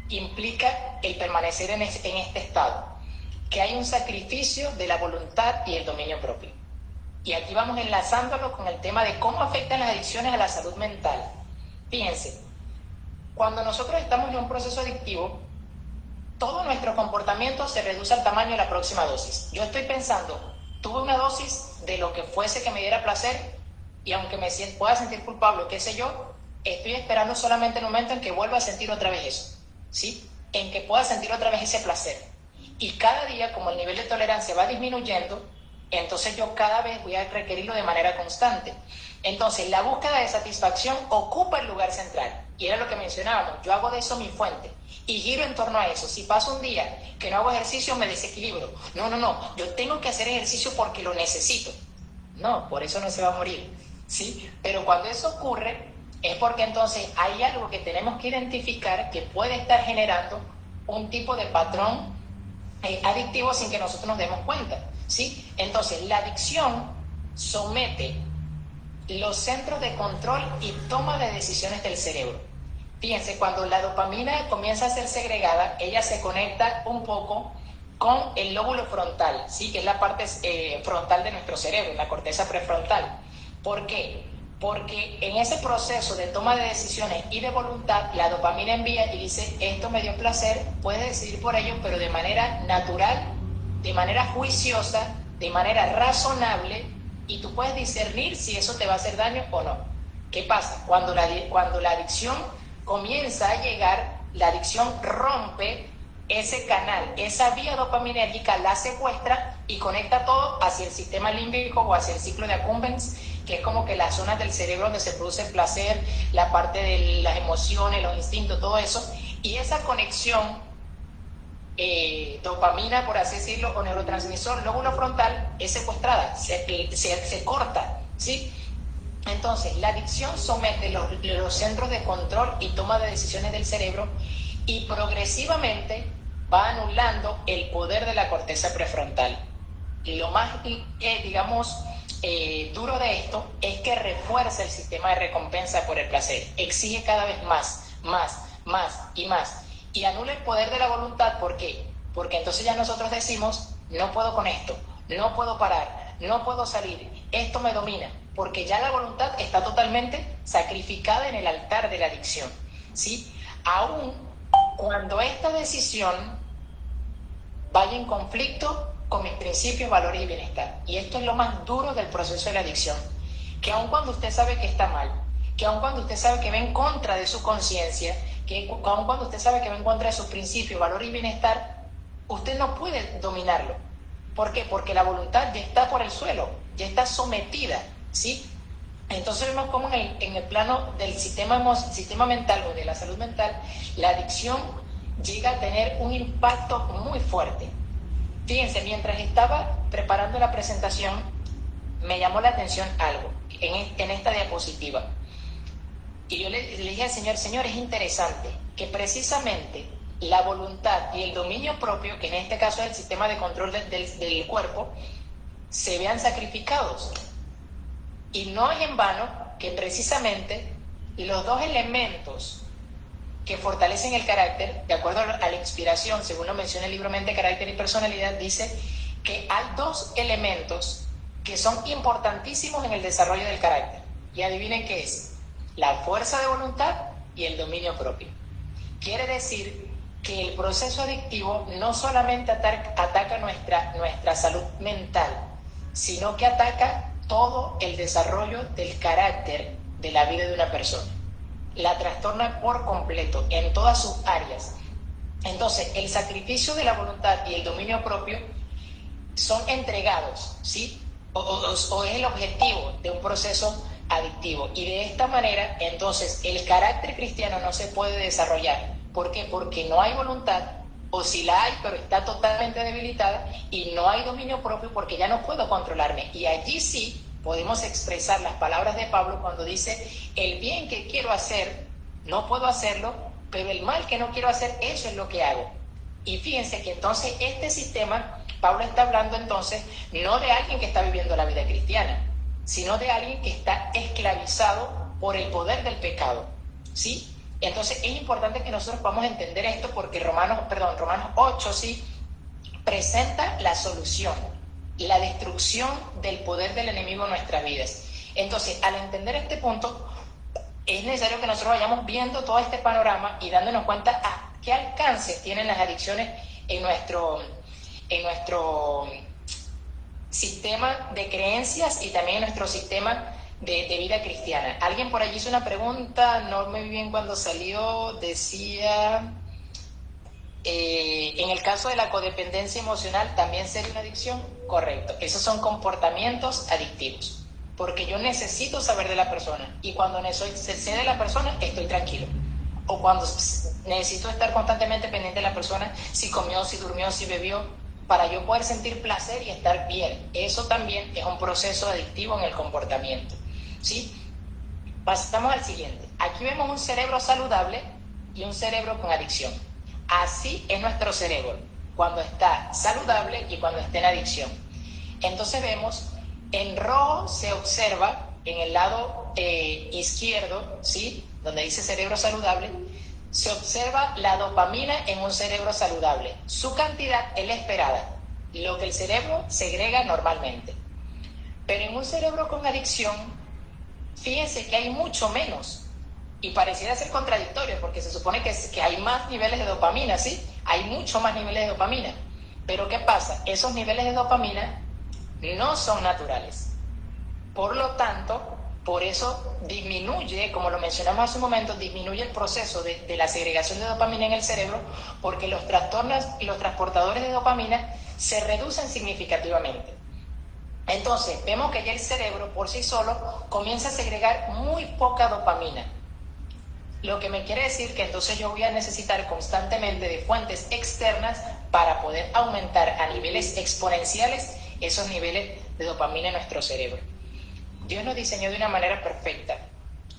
implica el permanecer en este estado? Que hay un sacrificio de la voluntad y el dominio propio. Y aquí vamos enlazándolo con el tema de cómo afectan las adicciones a la salud mental. Fíjense, cuando nosotros estamos en un proceso adictivo, todo nuestro comportamiento se reduce al tamaño de la próxima dosis. Yo estoy pensando, tuve una dosis de lo que fuese que me diera placer y aunque pueda sentir culpable, qué sé yo, estoy esperando solamente el momento en que vuelva a sentir otra vez eso, ¿sí? En que pueda sentir otra vez ese placer. Y cada día, como el nivel de tolerancia va disminuyendo, entonces yo cada vez voy a requerirlo de manera constante. Entonces, la búsqueda de satisfacción ocupa el lugar central. Y era lo que mencionábamos, yo hago de eso mi fuente y giro en torno a eso. Si paso un día que no hago ejercicio, me desequilibro. No, yo tengo que hacer ejercicio porque lo necesito. No, por eso no se va a morir, ¿sí? Pero cuando eso ocurre, es porque entonces hay algo que tenemos que identificar que puede estar generando un tipo de patrón adictivo sin que nosotros nos demos cuenta, ¿sí? Entonces, la adicción somete los centros de control y toma de decisiones del cerebro. Fíjense, cuando la dopamina comienza a ser segregada, ella se conecta un poco con el lóbulo frontal, ¿sí? Que es la parte frontal de nuestro cerebro, la corteza prefrontal. ¿Por qué? Porque en ese proceso de toma de decisiones y de voluntad, la dopamina envía y dice, esto me dio placer, puedes decidir por ello, pero de manera natural, de manera juiciosa, de manera razonable, y tú puedes discernir si eso te va a hacer daño o no. ¿Qué pasa? Cuando la adicción comienza a llegar, la adicción rompe ese canal, esa vía dopaminérgica la secuestra y conecta todo hacia el sistema límbico o hacia el ciclo de Accumbens, que es como que las zonas del cerebro donde se produce el placer, la parte de las emociones, los instintos, todo eso, y esa conexión dopamina, por así decirlo, o neurotransmisor lóbulo frontal es secuestrada, se corta, ¿sí? Entonces, la adicción somete los centros de control y toma de decisiones del cerebro y progresivamente va anulando el poder de la corteza prefrontal. Y lo más, duro de esto es que refuerza el sistema de recompensa por el placer, exige cada vez más y más. Y anula el poder de la voluntad. ¿Por qué? Porque entonces ya nosotros decimos, no puedo con esto, no puedo parar, no puedo salir, esto me domina, porque ya la voluntad está totalmente sacrificada en el altar de la adicción, ¿sí? Aún cuando esta decisión vaya en conflicto con mis principios, valores y bienestar. Y esto es lo más duro del proceso de la adicción, que aun cuando usted sabe que está mal, que aun cuando usted sabe que va en contra de su conciencia, que aun cuando usted sabe que va en contra de sus principios, valor y bienestar, usted no puede dominarlo. ¿Por qué? Porque la voluntad ya está por el suelo, ya está sometida, ¿sí? Entonces vemos cómo en el plano del sistema mental o de la salud mental, la adicción llega a tener un impacto muy fuerte. Fíjense, mientras estaba preparando la presentación, me llamó la atención algo en esta diapositiva. Y yo le dije al Señor, es interesante que precisamente la voluntad y el dominio propio, que en este caso es el sistema de control del cuerpo, se vean sacrificados. Y no es en vano que precisamente los dos elementos que fortalecen el carácter, de acuerdo a la inspiración, según lo menciona el libro Mente, Carácter y Personalidad, dice que hay dos elementos que son importantísimos en el desarrollo del carácter. Y adivinen qué es. La fuerza de voluntad y el dominio propio. Quiere decir que el proceso adictivo no solamente ataca nuestra salud mental, sino que ataca todo el desarrollo del carácter de la vida de una persona. La trastorna por completo en todas sus áreas. Entonces, el sacrificio de la voluntad y el dominio propio son entregados, ¿sí? O es el objetivo de un proceso adictivo. Y de esta manera, entonces, el carácter cristiano no se puede desarrollar. ¿Por qué? Porque no hay voluntad, o si la hay, pero está totalmente debilitada, y no hay dominio propio porque ya no puedo controlarme. Y allí sí podemos expresar las palabras de Pablo cuando dice, el bien que quiero hacer, no puedo hacerlo, pero el mal que no quiero hacer, eso es lo que hago. Y fíjense que entonces este sistema, Pablo está hablando entonces no de alguien que está viviendo la vida cristiana, sino de alguien que está esclavizado por el poder del pecado, ¿sí? Entonces es importante que nosotros podamos entender esto porque Romanos 8, ¿sí?, presenta la solución la destrucción del poder del enemigo en nuestras vidas. Entonces, al entender este punto, es necesario que nosotros vayamos viendo todo este panorama y dándonos cuenta a qué alcance tienen las adicciones en nuestro sistema de creencias y también en nuestro sistema de vida cristiana. Alguien por allí hizo una pregunta, no me vi bien cuando salió, decía, en el caso de la codependencia emocional, ¿también sería una adicción? Correcto, esos son comportamientos adictivos, porque yo necesito saber de la persona y cuando sé de la persona estoy tranquilo, o cuando necesito estar constantemente pendiente de la persona, si comió, si durmió, si bebió, para yo poder sentir placer y estar bien. Eso también es un proceso adictivo en el comportamiento, ¿sí? Pasamos al siguiente. Aquí vemos un cerebro saludable y un cerebro con adicción. Así es nuestro cerebro cuando está saludable y cuando está en adicción. Entonces vemos, en rojo se observa en el lado izquierdo, ¿sí?, donde dice cerebro saludable, se observa la dopamina en un cerebro saludable. Su cantidad es la esperada, lo que el cerebro segrega normalmente. Pero en un cerebro con adicción, fíjense que hay mucho menos. Y pareciera ser contradictorio, porque se supone que hay más niveles de dopamina, ¿sí? Hay mucho más niveles de dopamina. Pero ¿qué pasa? Esos niveles de dopamina no son naturales. Por lo tanto, por eso disminuye, como lo mencionamos hace un momento, disminuye el proceso de la segregación de dopamina en el cerebro, porque los trastornos y los transportadores de dopamina se reducen significativamente. Entonces, vemos que ya el cerebro por sí solo comienza a segregar muy poca dopamina. Lo que me quiere decir que entonces yo voy a necesitar constantemente de fuentes externas para poder aumentar a niveles exponenciales esos niveles de dopamina en nuestro cerebro. Dios nos diseñó de una manera perfecta.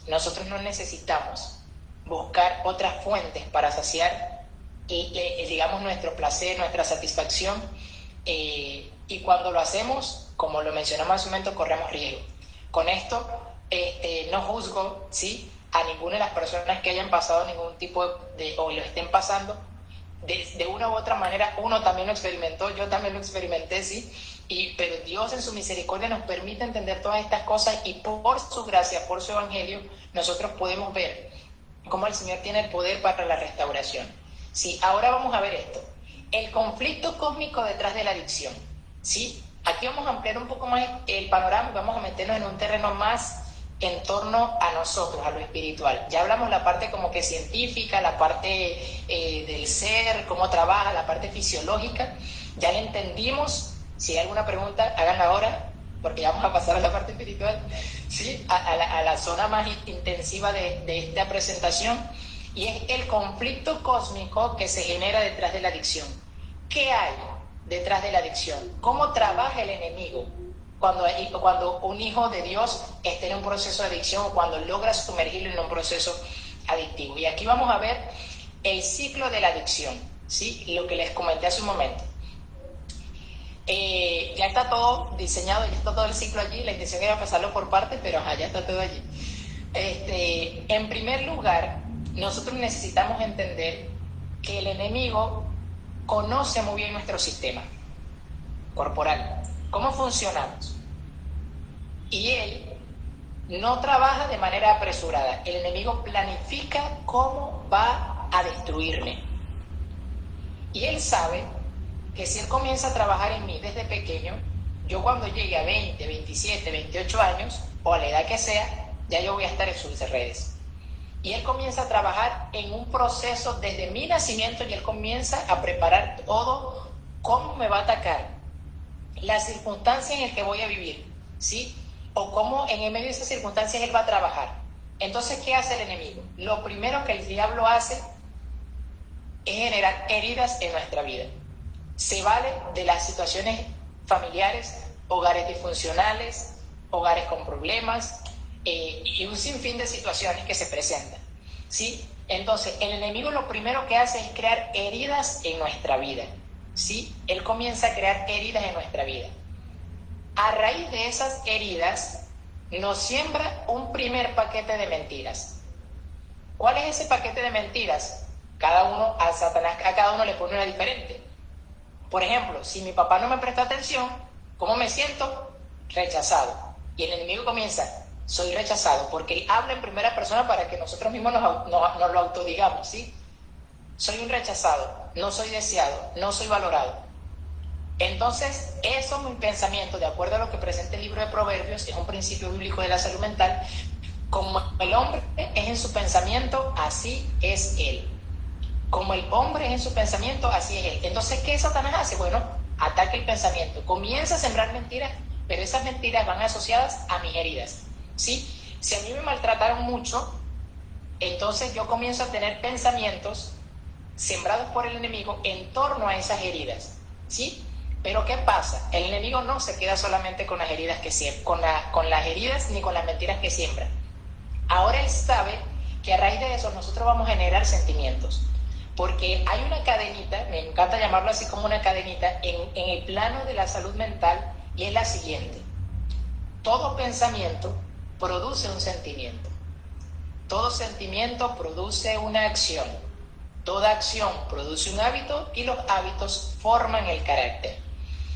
Nosotros no necesitamos buscar otras fuentes para saciar, digamos, nuestro placer, nuestra satisfacción. Y cuando lo hacemos, como lo mencionamos hace un momento, corremos riesgo. Con esto no juzgo, ¿sí?, a ninguna de las personas que hayan pasado ningún tipo o lo estén pasando. De una u otra manera, uno también lo experimentó, yo también lo experimenté, ¿sí? Pero Dios en su misericordia nos permite entender todas estas cosas y por su gracia, por su evangelio, nosotros podemos ver cómo el Señor tiene el poder para la restauración. Sí, ahora vamos a ver esto. El conflicto cósmico detrás de la adicción, ¿sí? Aquí vamos a ampliar un poco más el panorama y vamos a meternos en un terreno más en torno a nosotros, a lo espiritual. Ya hablamos la parte como que científica, la parte del ser, cómo trabaja, la parte fisiológica. Ya la entendimos. Si hay alguna pregunta, háganla ahora, porque ya vamos a pasar a la parte espiritual, ¿sí?, a la zona más intensiva de esta presentación, y es el conflicto cósmico que se genera detrás de la adicción. ¿Qué hay detrás de la adicción? ¿Cómo trabaja el enemigo cuando un hijo de Dios está en un proceso de adicción o cuando logra sumergirlo en un proceso adictivo? Y aquí vamos a ver el ciclo de la adicción, ¿sí?, lo que les comenté hace un momento. Ya está todo diseñado, ya está todo el ciclo allí. La intención era pasarlo por partes, pero ya está todo allí. En primer lugar, nosotros necesitamos entender que el enemigo conoce muy bien nuestro sistema corporal, cómo funcionamos, y él no trabaja de manera apresurada. El enemigo planifica cómo va a destruirme, y él sabe que si él comienza a trabajar en mí desde pequeño, yo cuando llegue a 20, 27, 28 años, o a la edad que sea, ya yo voy a estar en sus redes. Y él comienza a trabajar en un proceso desde mi nacimiento, y él comienza a preparar todo, cómo me va a atacar, las circunstancias en las que voy a vivir, ¿sí?, o cómo en medio de esas circunstancias él va a trabajar. Entonces, ¿qué hace el enemigo? Lo primero que el diablo hace es generar heridas en nuestra vida. Se vale de las situaciones familiares, hogares disfuncionales, hogares con problemas, y un sinfín de situaciones que se presentan, ¿sí? Entonces, el enemigo lo primero que hace es crear heridas en nuestra vida, ¿sí? Él comienza a crear heridas en nuestra vida. A raíz de esas heridas, nos siembra un primer paquete de mentiras. ¿Cuál es ese paquete de mentiras? A Satanás, a cada uno le pone una diferente. Por ejemplo, si mi papá no me presta atención, ¿Cómo me siento? Rechazado. Y el enemigo comienza, soy rechazado, porque él habla en primera persona para que nosotros mismos nos lo autodigamos, ¿sí? Soy un rechazado, no soy deseado, no soy valorado. Entonces, eso es mi pensamiento, de acuerdo a lo que presenta el libro de Proverbios, es un principio bíblico de la salud mental. Como el hombre es en su pensamiento, así es él. Como el hombre es en su pensamiento, así es él. Entonces, ¿qué Satanás hace? Bueno, ataca el pensamiento, comienza a sembrar mentiras, pero esas mentiras van asociadas a mis heridas, ¿sí? Si a mí me maltrataron mucho, entonces yo comienzo a tener pensamientos sembrados por el enemigo en torno a esas heridas, ¿sí? Pero ¿qué pasa? El enemigo no se queda solamente con las heridas con las heridas ni con las mentiras que siembra. Ahora él sabe que a raíz de eso nosotros vamos a generar sentimientos, porque hay una cadenita, me encanta llamarlo así como una cadenita, en el plano de la salud mental, y es la siguiente: todo pensamiento produce un sentimiento, todo sentimiento produce una acción, toda acción produce un hábito y los hábitos forman el carácter.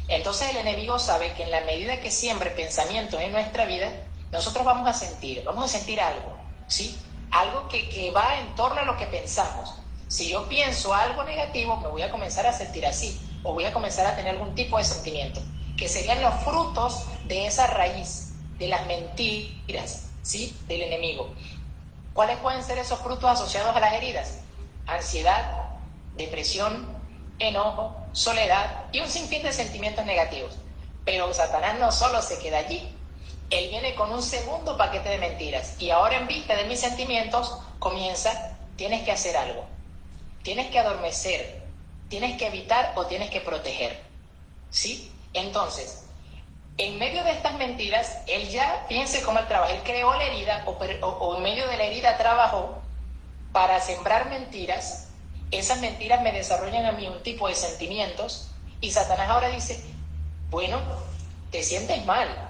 Entonces el enemigo sabe que en la medida que siembre pensamientos en nuestra vida, nosotros vamos a sentir algo, ¿sí? Algo que va en torno a lo que pensamos. Si yo pienso algo negativo, me voy a comenzar a sentir así, o voy a comenzar a tener algún tipo de sentimiento, que serían los frutos de esa raíz, de las mentiras, ¿sí? Del enemigo. ¿Cuáles pueden ser esos frutos asociados a las heridas? Ansiedad, depresión, enojo, soledad y un sinfín de sentimientos negativos. Pero Satanás no solo se queda allí, él viene con un segundo paquete de mentiras, y ahora en vista de mis sentimientos comienza: tienes que hacer algo, tienes que adormecer, tienes que evitar o tienes que proteger, ¿sí? Entonces, en medio de estas mentiras, él ya, fíjense cómo él trabaja, él creó la herida o en medio de la herida trabajó para sembrar mentiras. Esas mentiras me desarrollan a mí un tipo de sentimientos, y Satanás ahora dice: bueno, te sientes mal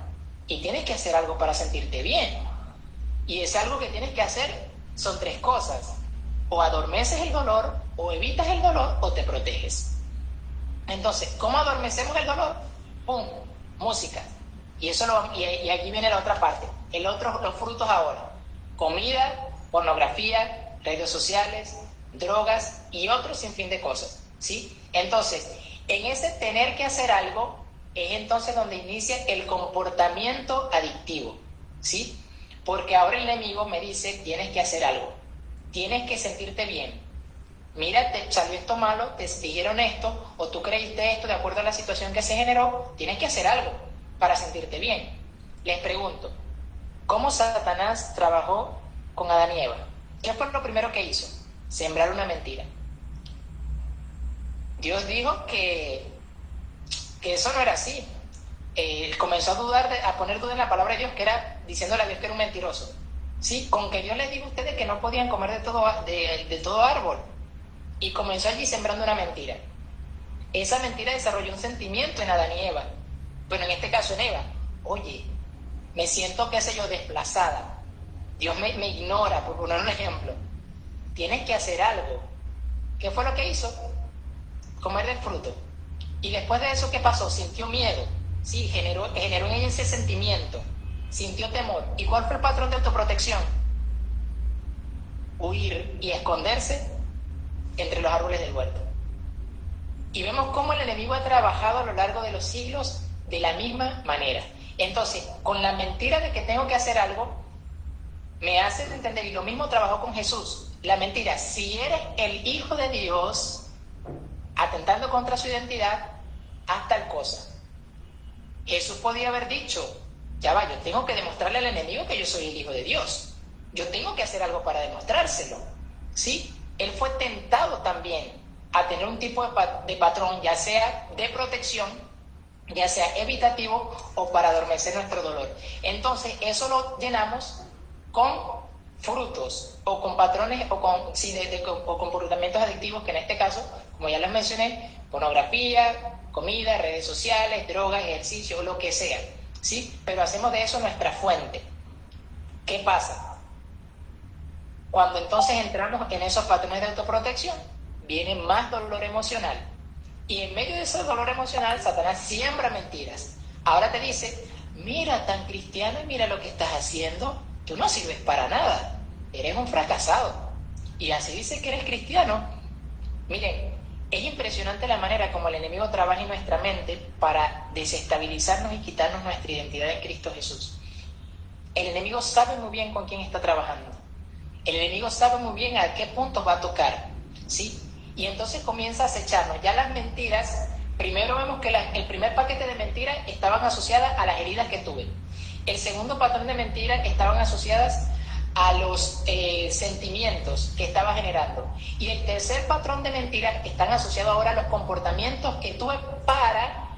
y tienes que hacer algo para sentirte bien, y ese algo que tienes que hacer son tres cosas: o adormeces el dolor, o evitas el dolor, o te proteges. Entonces, ¿cómo adormecemos el dolor? ¡Pum! Música. Y aquí viene la otra parte, los frutos ahora: comida, pornografía, redes sociales, drogas y otros sinfín de cosas, ¿sí? Entonces, en ese tener que hacer algo es entonces donde inicia el comportamiento adictivo, ¿sí? Porque ahora el enemigo me dice: tienes que hacer algo, tienes que sentirte bien. Mira, te salió esto malo, te dijeron esto, o tú creíste esto de acuerdo a la situación que se generó, tienes que hacer algo para sentirte bien. Les pregunto, ¿cómo Satanás trabajó con Adán y Eva? ¿Qué fue lo primero que hizo? Sembrar una mentira. Dios dijo que eso no era así. Comenzó a poner duda en la palabra de Dios, que era diciéndole a Dios que era un mentiroso. Sí, con que Dios les dijo a ustedes que no podían comer de todo árbol. Y comenzó allí sembrando una mentira. Esa mentira desarrolló un sentimiento en Adán y Eva. Bueno, en este caso en Eva. Oye, me siento, qué sé yo, desplazada. Dios me ignora, por poner un ejemplo. Tienes que hacer algo. ¿Qué fue lo que hizo? Comer del fruto. Y después de eso, ¿qué pasó? Sintió miedo. Sí, generó en ella ese sentimiento. Sintió temor. ¿Y cuál fue el patrón de autoprotección? Huir y esconderse entre los árboles del huerto. Y vemos cómo el enemigo ha trabajado a lo largo de los siglos de la misma manera. Entonces, con la mentira de que tengo que hacer algo, me hace entender, y lo mismo trabajó con Jesús. La mentira: si eres el Hijo de Dios, atentando contra su identidad, haz tal cosa. Jesús podía haber dicho: ya va, yo tengo que demostrarle al enemigo que yo soy el Hijo de Dios. Yo tengo que hacer algo para demostrárselo, ¿sí? Él fue tentado también a tener un tipo de patrón, ya sea de protección, ya sea evitativo o para adormecer nuestro dolor. Entonces, eso lo llenamos con frutos o con patrones o con comportamientos adictivos, que en este caso, como ya les mencioné, pornografía, comida, redes sociales, drogas, ejercicio, lo que sea, ¿sí? Pero hacemos de eso nuestra fuente. ¿Qué pasa? Cuando entonces entramos en esos patrones de autoprotección, viene más dolor emocional. Y en medio de ese dolor emocional, Satanás siembra mentiras. Ahora te dice, mira, tan cristiano y mira lo que estás haciendo, tú no sirves para nada, eres un fracasado. Y así dice que eres cristiano. Miren, es impresionante la manera como el enemigo trabaja en nuestra mente para desestabilizarnos y quitarnos nuestra identidad en Cristo Jesús. El enemigo sabe muy bien con quién está trabajando. El enemigo sabe muy bien a qué puntos va a tocar, ¿sí? Y entonces comienza a acecharnos. Ya las mentiras, primero vemos que el primer paquete de mentiras estaban asociadas a las heridas que tuve. El segundo patrón de mentiras estaban asociadas a los sentimientos que estaba generando. Y el tercer patrón de mentiras están asociados ahora a los comportamientos que tuve para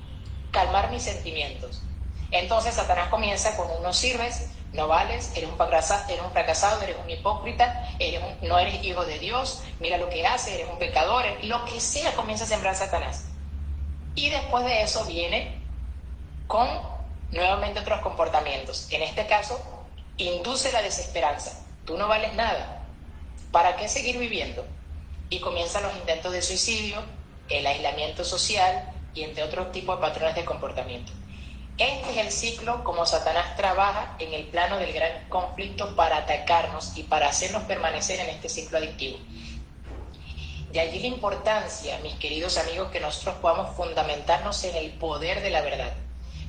calmar mis sentimientos. Entonces Satanás comienza con un no sirves, no vales, eres un fracasado, eres un hipócrita, no eres hijo de Dios, mira lo que haces, eres un pecador, lo que sea comienza a sembrar Satanás. Y después de eso viene con nuevamente otros comportamientos. En este caso, induce la desesperanza. Tú no vales nada. ¿Para qué seguir viviendo? Y comienzan los intentos de suicidio, el aislamiento social y entre otros tipos de patrones de comportamiento. Este es el ciclo como Satanás trabaja en el plano del gran conflicto para atacarnos y para hacernos permanecer en este ciclo adictivo. De allí la importancia, mis queridos amigos, que nosotros podamos fundamentarnos en el poder de la verdad,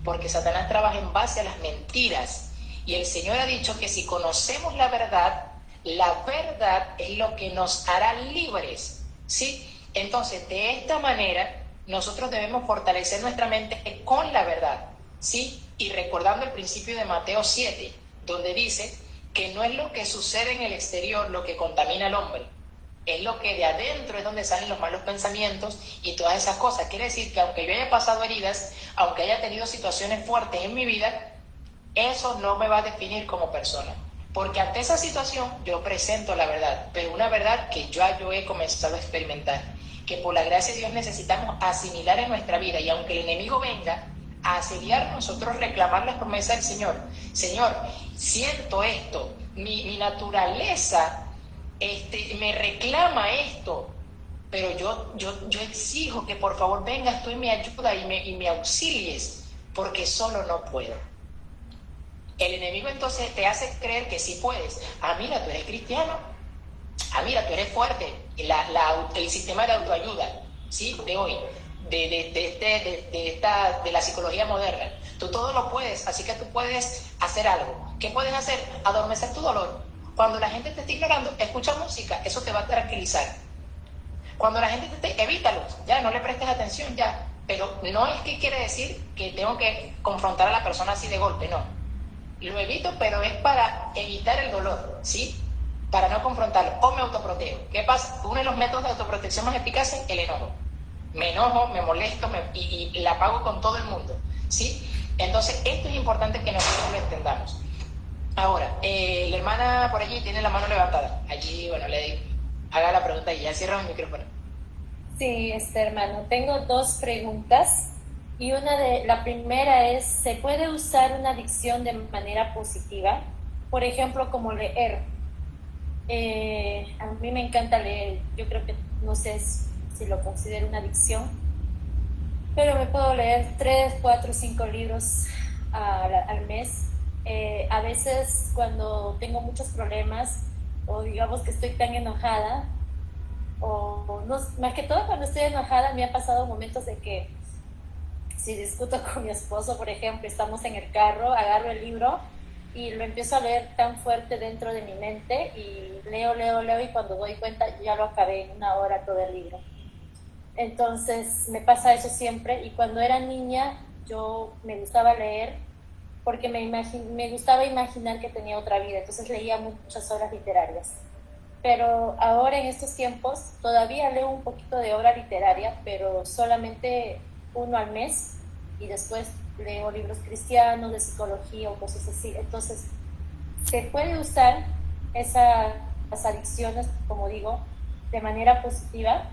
porque Satanás trabaja en base a las mentiras y el Señor ha dicho que si conocemos la verdad es lo que nos hará libres, ¿sí? Entonces, de esta manera, nosotros debemos fortalecer nuestra mente con la verdad, ¿sí? Y recordando el principio de Mateo 7, donde dice que no es lo que sucede en el exterior lo que contamina al hombre, es lo que de adentro es donde salen los malos pensamientos y todas esas cosas. Quiere decir que aunque yo haya pasado heridas, aunque haya tenido situaciones fuertes en mi vida, eso no me va a definir como persona. Porque ante esa situación yo presento la verdad, pero una verdad que yo he comenzado a experimentar, que por la gracia de Dios necesitamos asimilar en nuestra vida. Y aunque el enemigo venga a asediar, nosotros reclamar las promesas del Señor. Señor, siento esto, mi naturaleza me reclama esto, pero yo exijo que por favor vengas tú y me ayuda y me auxilies, porque solo no puedo. El enemigo entonces te hace creer que sí puedes. Ah, mira, tú eres cristiano. Ah, mira, tú eres fuerte. El sistema de autoayuda, ¿sí? De hoy, de la psicología moderna. Tú todo lo puedes, así que tú puedes hacer algo. ¿Qué puedes hacer? Adormecer tu dolor. Cuando la gente te esté ignorando, escucha música, eso te va a tranquilizar. Cuando la gente evítalo, ya, no le prestes atención, ya. Pero no es que quiere decir que tengo que confrontar a la persona así de golpe, no. Lo evito, pero es para evitar el dolor, ¿sí? Para no confrontarlo. O me autoprotejo. ¿Qué pasa? Uno de los métodos de autoprotección más eficaces es el enojo. Me enojo, me molesto y la pago con todo el mundo, ¿sí? Entonces, esto es importante que nosotros lo entendamos. Ahora, la hermana por allí tiene la mano levantada. Allí, bueno, le digo, haga la pregunta y ya cierra el micrófono. Sí, hermano, tengo dos preguntas. Y la primera es, ¿se puede usar una adicción de manera positiva? Por ejemplo, como leer. A mí me encanta leer. Yo creo que, no sé si lo considero una adicción, pero me puedo leer 3, 4, 5 libros al mes. A veces cuando tengo muchos problemas, o digamos que estoy tan enojada, o no, más que todo cuando estoy enojada, me ha pasado momentos de que si discuto con mi esposo, por ejemplo, estamos en el carro, agarro el libro y lo empiezo a leer tan fuerte dentro de mi mente y leo y cuando doy cuenta ya lo acabé en 1 hora todo el libro. Entonces me pasa eso siempre, y cuando era niña yo me gustaba leer porque me gustaba imaginar que tenía otra vida, entonces leía muchas obras literarias. Pero ahora en estos tiempos todavía leo un poquito de obra literaria, pero solamente 1 al mes, y después leo libros cristianos, de psicología o cosas así. Entonces, se puede usar esas adicciones, como digo, de manera positiva.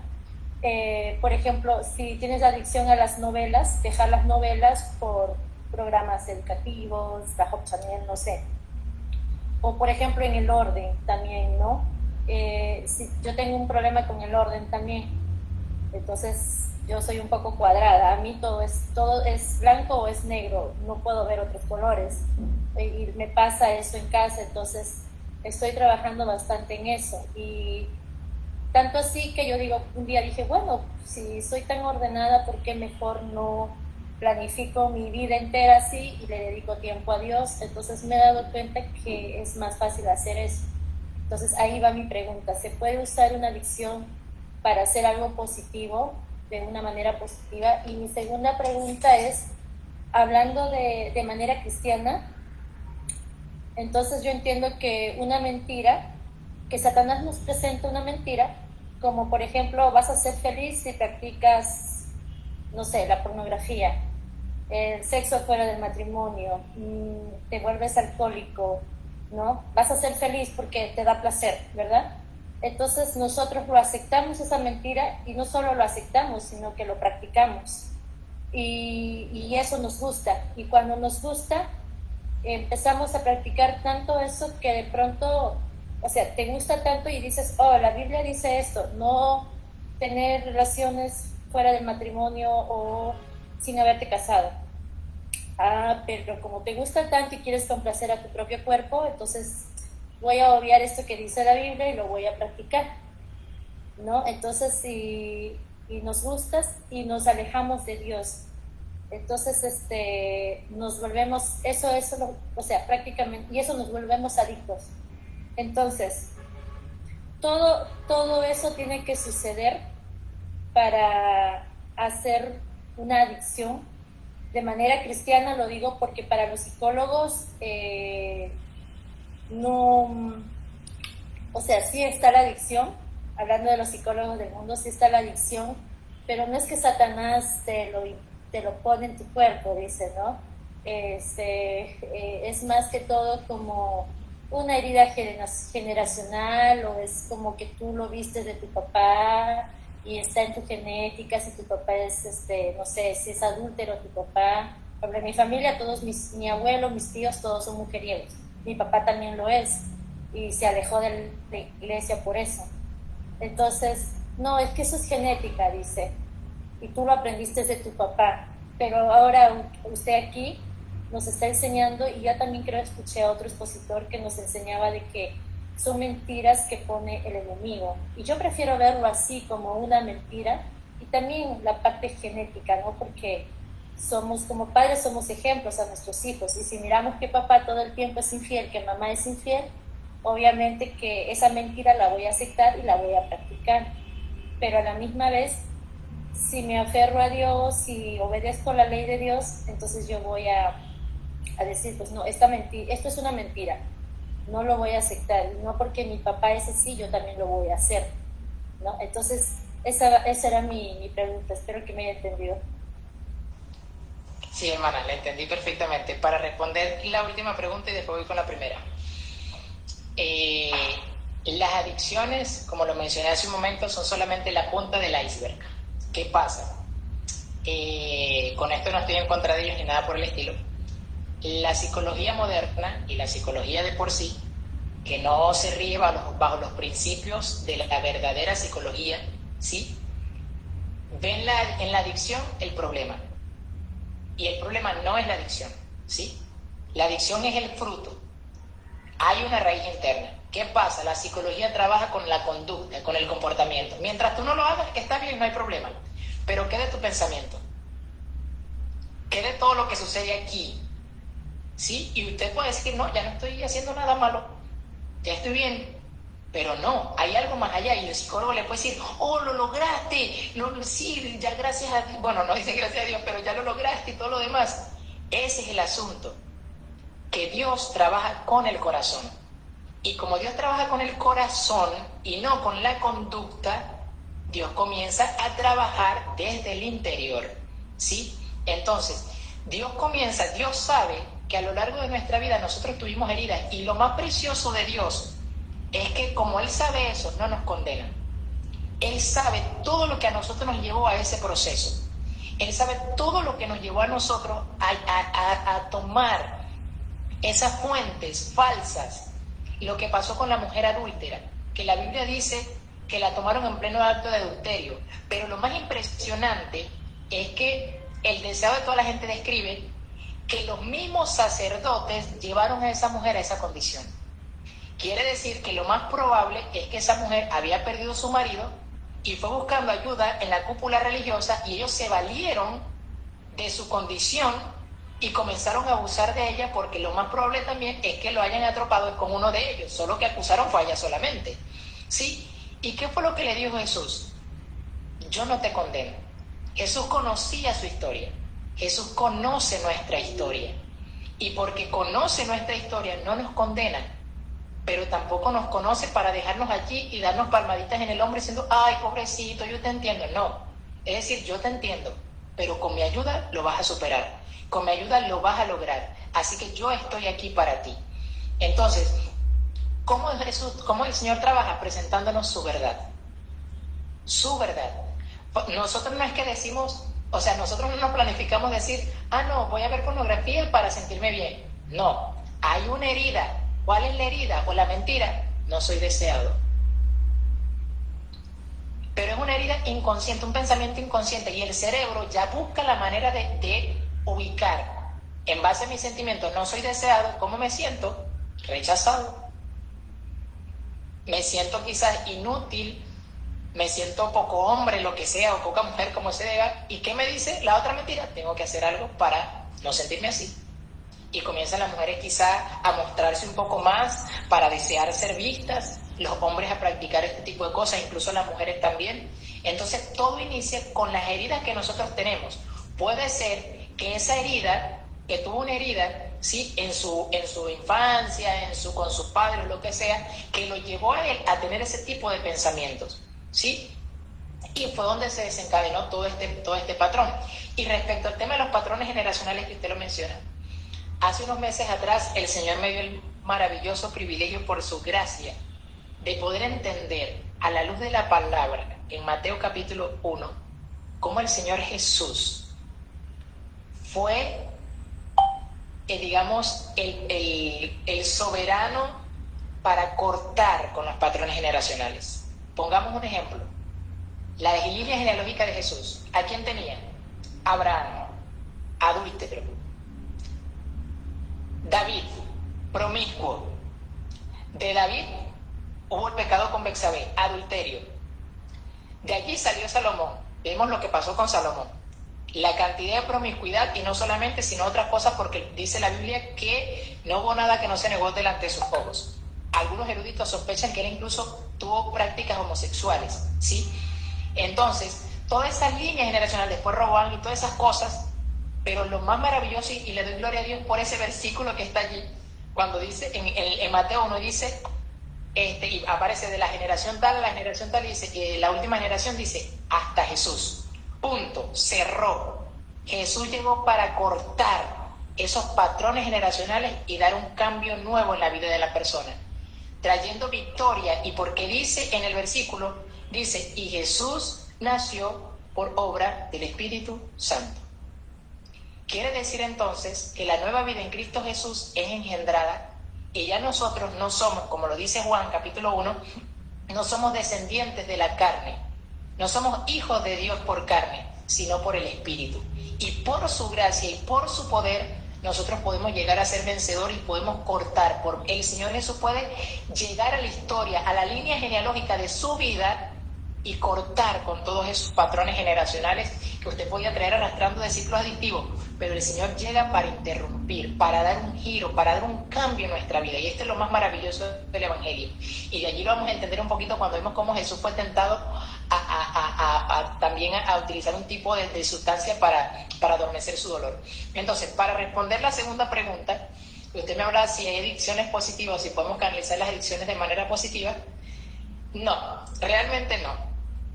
Por ejemplo, si tienes adicción a las novelas, dejar las novelas por programas educativos, la Hop Channel, no sé. O por ejemplo en el orden también, ¿no? Si yo tengo un problema con el orden también, Entonces yo soy un poco cuadrada, a mí todo es blanco o es negro, no puedo ver otros colores y me pasa eso en casa, entonces estoy trabajando bastante en eso y tanto así que yo digo, un día dije, bueno, si soy tan ordenada, ¿por qué mejor no planifico mi vida entera así y le dedico tiempo a Dios? Entonces me he dado cuenta que es más fácil hacer eso. Entonces ahí va mi pregunta, ¿se puede usar una adicción para hacer algo positivo, de una manera positiva? Y mi segunda pregunta es, hablando de manera cristiana, entonces yo entiendo que una mentira, que Satanás nos presenta una mentira, como por ejemplo, vas a ser feliz si practicas, no sé, la pornografía, el sexo fuera del matrimonio, te vuelves alcohólico, ¿no? Vas a ser feliz porque te da placer, ¿verdad? Entonces nosotros lo aceptamos esa mentira y no solo lo aceptamos, sino que lo practicamos. Y eso nos gusta. Y cuando nos gusta, empezamos a practicar tanto eso que de pronto, o sea, te gusta tanto y dices, oh, la Biblia dice esto, no tener relaciones fuera del matrimonio o sin haberte casado. Ah, pero como te gusta tanto y quieres complacer a tu propio cuerpo, entonces voy a obviar esto que dice la Biblia y lo voy a practicar, ¿no? Entonces, y nos gusta y nos alejamos de Dios. Entonces, nos volvemos, o sea, prácticamente, y eso nos volvemos adictos. Entonces, todo eso tiene que suceder para hacer una adicción. De manera cristiana lo digo porque para los psicólogos no, o sea, sí está la adicción, hablando de los psicólogos del mundo, sí está la adicción, pero no es que Satanás te lo pone en tu cuerpo, dice, ¿no? Es más que todo como una herida generacional, o es como que tú lo viste de tu papá y está en tu genética, si tu papá es, no sé, si es adúltero tu papá. Porque en mi familia mi abuelo, mis tíos, todos son mujeriegos. Mi papá también lo es y se alejó de la iglesia por eso. Entonces, no, es que eso es genética, dice, y tú lo aprendiste de tu papá, pero ahora usted aquí nos está enseñando, y yo también creo escuché a otro expositor que nos enseñaba de que son mentiras que pone el enemigo, y yo prefiero verlo así, como una mentira, y también la parte genética, ¿no? Porque somos, como padres, somos ejemplos a nuestros hijos, y si miramos que papá todo el tiempo es infiel, que mamá es infiel, obviamente que esa mentira la voy a aceptar y la voy a practicar, pero a la misma vez, si me aferro a Dios y obedezco la ley de Dios, entonces yo voy a decir, pues no, esto es una mentira, no lo voy a aceptar, no porque mi papá es así, yo también lo voy a hacer, ¿no? Entonces, esa era mi pregunta, espero que me haya entendido. Sí, hermana, la entendí perfectamente. Para responder la última pregunta y después voy con la primera. Las adicciones, como lo mencioné hace un momento, son solamente la punta del iceberg. ¿Qué pasa? Con esto no estoy en contra de ellos ni nada por el estilo. La psicología moderna y la psicología de por sí, que no se ríe bajo los principios de la verdadera psicología, ¿sí? Ven en la adicción el problema. Y el problema no es la adicción, ¿sí? La adicción es el fruto. Hay una raíz interna. ¿Qué pasa? La psicología trabaja con la conducta, con el comportamiento. Mientras tú no lo hagas, está bien, no hay problema. Pero ¿qué de tu pensamiento? ¿Qué de todo lo que sucede aquí? ¿Sí? Y usted puede decir, no, ya no estoy haciendo nada malo, ya estoy bien. Pero no, hay algo más allá, y el psicólogo le puede decir, oh, lo lograste, sí, ya gracias a Dios, bueno, no dice gracias a Dios, pero ya lo lograste y todo lo demás. Ese es el asunto, que Dios trabaja con el corazón. Y como Dios trabaja con el corazón y no con la conducta, Dios comienza a trabajar desde el interior, ¿sí? Entonces, Dios sabe que a lo largo de nuestra vida nosotros tuvimos heridas, y lo más precioso de Dios es que como Él sabe eso, no nos condena. Él sabe todo lo que a nosotros nos llevó a ese proceso. Él sabe todo lo que nos llevó a nosotros a tomar esas fuentes falsas. Lo que pasó con la mujer adúltera, que la Biblia dice que la tomaron en pleno acto de adulterio. Pero lo más impresionante es que el deseo de toda la gente describe que los mismos sacerdotes llevaron a esa mujer a esa condición. Quiere decir que lo más probable es que esa mujer había perdido su marido y fue buscando ayuda en la cúpula religiosa, y ellos se valieron de su condición y comenzaron a abusar de ella, porque lo más probable también es que lo hayan atrapado con uno de ellos, solo que acusaron fue a ella solamente. ¿Sí? ¿Y qué fue lo que le dijo Jesús? Yo no te condeno. Jesús conocía su historia. Jesús conoce nuestra historia. Y porque conoce nuestra historia, no nos condena, pero tampoco nos conoce para dejarnos allí y darnos palmaditas en el hombro diciendo, ay, pobrecito, yo te entiendo. No, es decir, yo te entiendo, pero con mi ayuda lo vas a superar. Con mi ayuda lo vas a lograr. Así que yo estoy aquí para ti. Entonces, ¿cómo el Señor trabaja? Presentándonos su verdad. Su verdad. Nosotros no es que decimos, o sea, nosotros no nos planificamos decir, no, voy a ver pornografía para sentirme bien. No, hay una herida. ¿Cuál es la herida o la mentira? No soy deseado. Pero es una herida inconsciente, un pensamiento inconsciente, y el cerebro ya busca la manera de ubicar, en base a mis sentimientos, no soy deseado. ¿Cómo me siento? Rechazado. Me siento quizás inútil, me siento poco hombre, lo que sea, o poca mujer, como se diga. ¿Y qué me dice la otra mentira? Tengo que hacer algo para no sentirme así. Y comienzan las mujeres quizás a mostrarse un poco más para desear ser vistas, los hombres a practicar este tipo de cosas, incluso las mujeres también. Entonces todo inicia con las heridas que nosotros tenemos. Puede ser que esa herida, que tuvo una herida, ¿sí?, en su infancia, con sus padres, lo que sea, que lo llevó a él a tener ese tipo de pensamientos, ¿sí? Y fue donde se desencadenó todo este patrón. Y respecto al tema de los patrones generacionales que usted lo menciona, hace unos meses atrás el Señor me dio el maravilloso privilegio, por su gracia, de poder entender a la luz de la palabra en Mateo capítulo 1 cómo el Señor Jesús fue, digamos, el soberano para cortar con los patrones generacionales. Pongamos un ejemplo. La línea genealógica de Jesús, ¿a quién tenía? Abraham, adúltero. David, promiscuo. De David hubo el pecado con Betsabé, adulterio. De allí salió Salomón. Vemos lo que pasó con Salomón. La cantidad de promiscuidad, y no solamente, sino otras cosas, porque dice la Biblia que no hubo nada que no se negó delante de sus ojos. Algunos eruditos sospechan que él incluso tuvo prácticas homosexuales, ¿sí? Entonces, todas esas líneas generacionales, después Roboam y todas esas cosas, pero lo más maravilloso, y le doy gloria a Dios por ese versículo que está allí, cuando dice, en Mateo 1 dice, y aparece de la generación tal a la generación tal, y dice, la última generación dice, hasta Jesús. Punto, cerró. Jesús llegó para cortar esos patrones generacionales y dar un cambio nuevo en la vida de la persona, trayendo victoria. Y porque dice en el versículo, dice, y Jesús nació por obra del Espíritu Santo. Quiere decir entonces que la nueva vida en Cristo Jesús es engendrada, y ya nosotros no somos, como lo dice Juan capítulo 1, no somos descendientes de la carne, no somos hijos de Dios por carne, sino por el Espíritu. Y por su gracia y por su poder, nosotros podemos llegar a ser vencedores y podemos cortar. El Señor Jesús puede llegar a la historia, a la línea genealógica de su vida, y cortar con todos esos patrones generacionales que usted podía traer arrastrando de ciclos adictivos. Pero el Señor llega para interrumpir, para dar un giro, para dar un cambio en nuestra vida. Y esto es lo más maravilloso del Evangelio. Y de allí lo vamos a entender un poquito cuando vemos cómo Jesús fue tentado también a utilizar un tipo de sustancia para adormecer su dolor. Entonces, para responder la segunda pregunta, usted me habla si hay adicciones positivas, si podemos canalizar las adicciones de manera positiva. No, realmente no.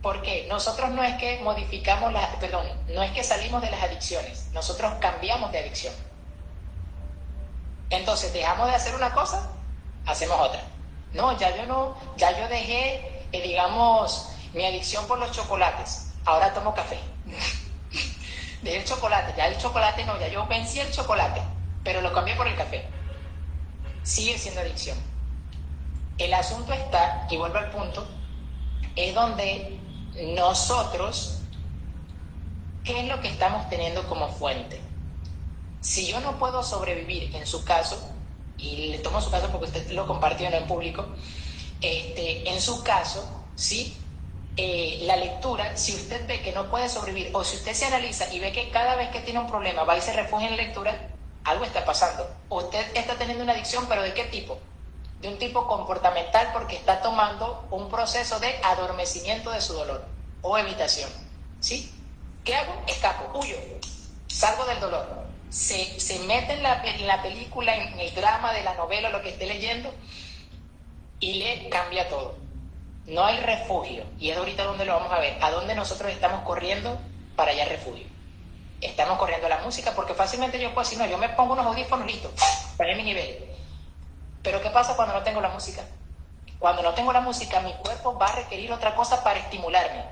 Porque nosotros no es que modificamos no es que salimos de las adicciones, nosotros cambiamos de adicción. Entonces, dejamos de hacer una cosa, hacemos otra. No, ya yo dejé, digamos, mi adicción por los chocolates, ahora tomo café. Dejé el chocolate, ya el chocolate no, ya yo vencí el chocolate, pero lo cambié por el café. Sigue siendo adicción. El asunto está, y vuelvo al punto, es donde nosotros, ¿qué es lo que estamos teniendo como fuente? Si yo no puedo sobrevivir en su caso, y le tomo su caso porque usted lo compartió en público, en su caso, ¿sí? La lectura, si usted ve que no puede sobrevivir, o si usted se analiza y ve que cada vez que tiene un problema va y se refugia en lectura, algo está pasando. Usted está teniendo una adicción, pero ¿de qué tipo? De un tipo comportamental, porque está tomando un proceso de adormecimiento de su dolor o evitación, ¿sí? ¿Qué hago? Escapo, huyo, salgo del dolor. Se mete en la película, en el drama de la novela, lo que esté leyendo, y le cambia todo. No hay refugio, y es ahorita donde lo vamos a ver, a dónde nosotros estamos corriendo para hallar refugio. Estamos corriendo a la música, porque fácilmente yo puedo decir, no, yo me pongo unos audífonos, listo, para mi nivel. Pero ¿qué pasa cuando no tengo la música? Cuando no tengo la música, mi cuerpo va a requerir otra cosa para estimularme,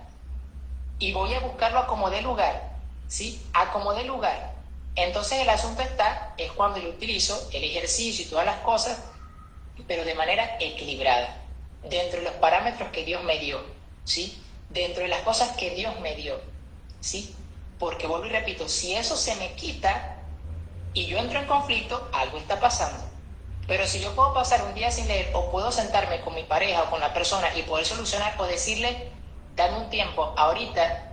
y voy a buscarlo a como dé lugar, ¿sí? A como dé lugar. Entonces el asunto es cuando yo utilizo el ejercicio y todas las cosas, pero de manera equilibrada, dentro de los parámetros que Dios me dio, ¿sí? Dentro de las cosas que Dios me dio, ¿sí? Porque vuelvo y repito, si eso se me quita y yo entro en conflicto, algo está pasando. Pero si yo puedo pasar un día sin leer, o puedo sentarme con mi pareja o con la persona y poder solucionar, o decirle, dame un tiempo, ahorita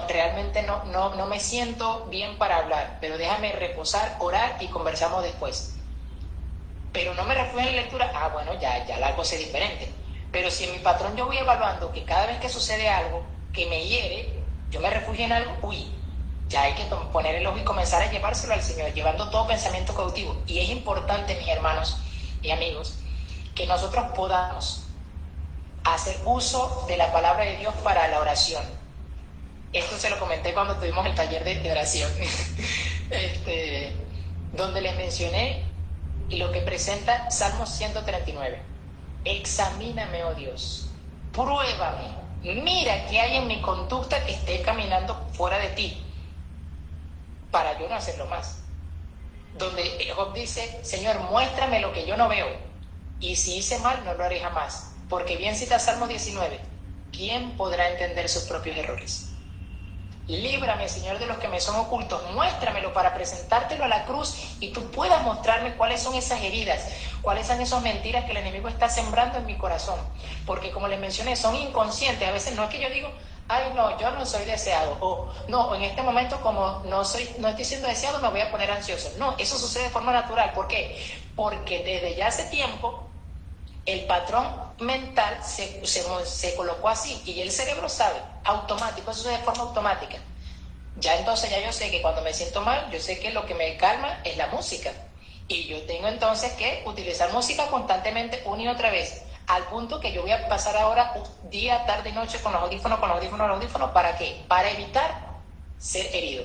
realmente no me siento bien para hablar, pero déjame reposar, orar y conversamos después. Pero no me refugio en la lectura, bueno, ya la cosa es diferente. Pero si en mi patrón yo voy evaluando que cada vez que sucede algo que me hiere, yo me refugio en algo, ya hay que poner el ojo y comenzar a llevárselo al Señor, llevando todo pensamiento cautivo. Y es importante, mis hermanos y amigos, que nosotros podamos hacer uso de la palabra de Dios para la oración. Esto se lo comenté cuando tuvimos el taller de oración, donde les mencioné lo que presenta Salmo 139. Examíname, oh Dios, pruébame, mira qué hay en mi conducta que esté caminando fuera de ti, para yo no hacerlo más. Donde Job dice, Señor, muéstrame lo que yo no veo, y si hice mal, no lo haré jamás. Porque bien cita Salmo 19, ¿quién podrá entender sus propios errores? Líbrame, Señor, de los que me son ocultos, muéstramelo para presentártelo a la cruz y tú puedas mostrarme cuáles son esas heridas, cuáles son esas mentiras que el enemigo está sembrando en mi corazón. Porque como les mencioné, son inconscientes. A veces no es que yo digo, ay no, yo no soy deseado, o no, en este momento como no estoy siendo deseado, me voy a poner ansioso. No, eso sucede de forma natural. ¿Por qué? Porque desde ya hace tiempo el patrón mental se colocó así, y el cerebro sabe, automático, eso es de forma automática. Ya entonces ya yo sé que cuando me siento mal, yo sé que lo que me calma es la música, y yo tengo entonces que utilizar música constantemente una y otra vez, al punto que yo voy a pasar ahora día, tarde y noche con los audífonos, ¿para qué? Para evitar ser herido,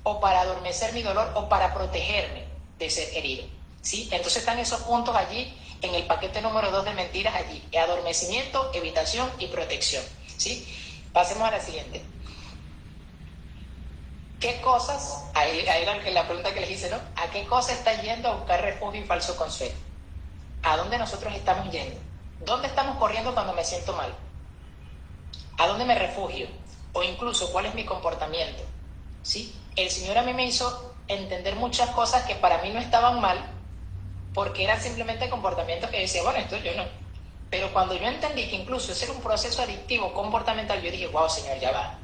o para adormecer mi dolor, o para protegerme de ser herido, ¿sí? Entonces están esos puntos allí en el paquete número 2 de mentiras allí: adormecimiento, evitación y protección, ¿sí? Pasemos a la siguiente. ¿Qué cosas, ahí la pregunta que les hice, ¿no? ¿A qué cosa está yendo a buscar refugio y falso consuelo? ¿A dónde nosotros estamos yendo? ¿Dónde estamos corriendo cuando me siento mal? ¿A dónde me refugio? O incluso, ¿cuál es mi comportamiento? ¿Sí? El Señor a mí me hizo entender muchas cosas que para mí no estaban mal, porque eran simplemente comportamientos que yo decía, bueno, esto yo no. Pero cuando yo entendí que incluso ese era un proceso adictivo comportamental, yo dije, wow, Señor, ya va.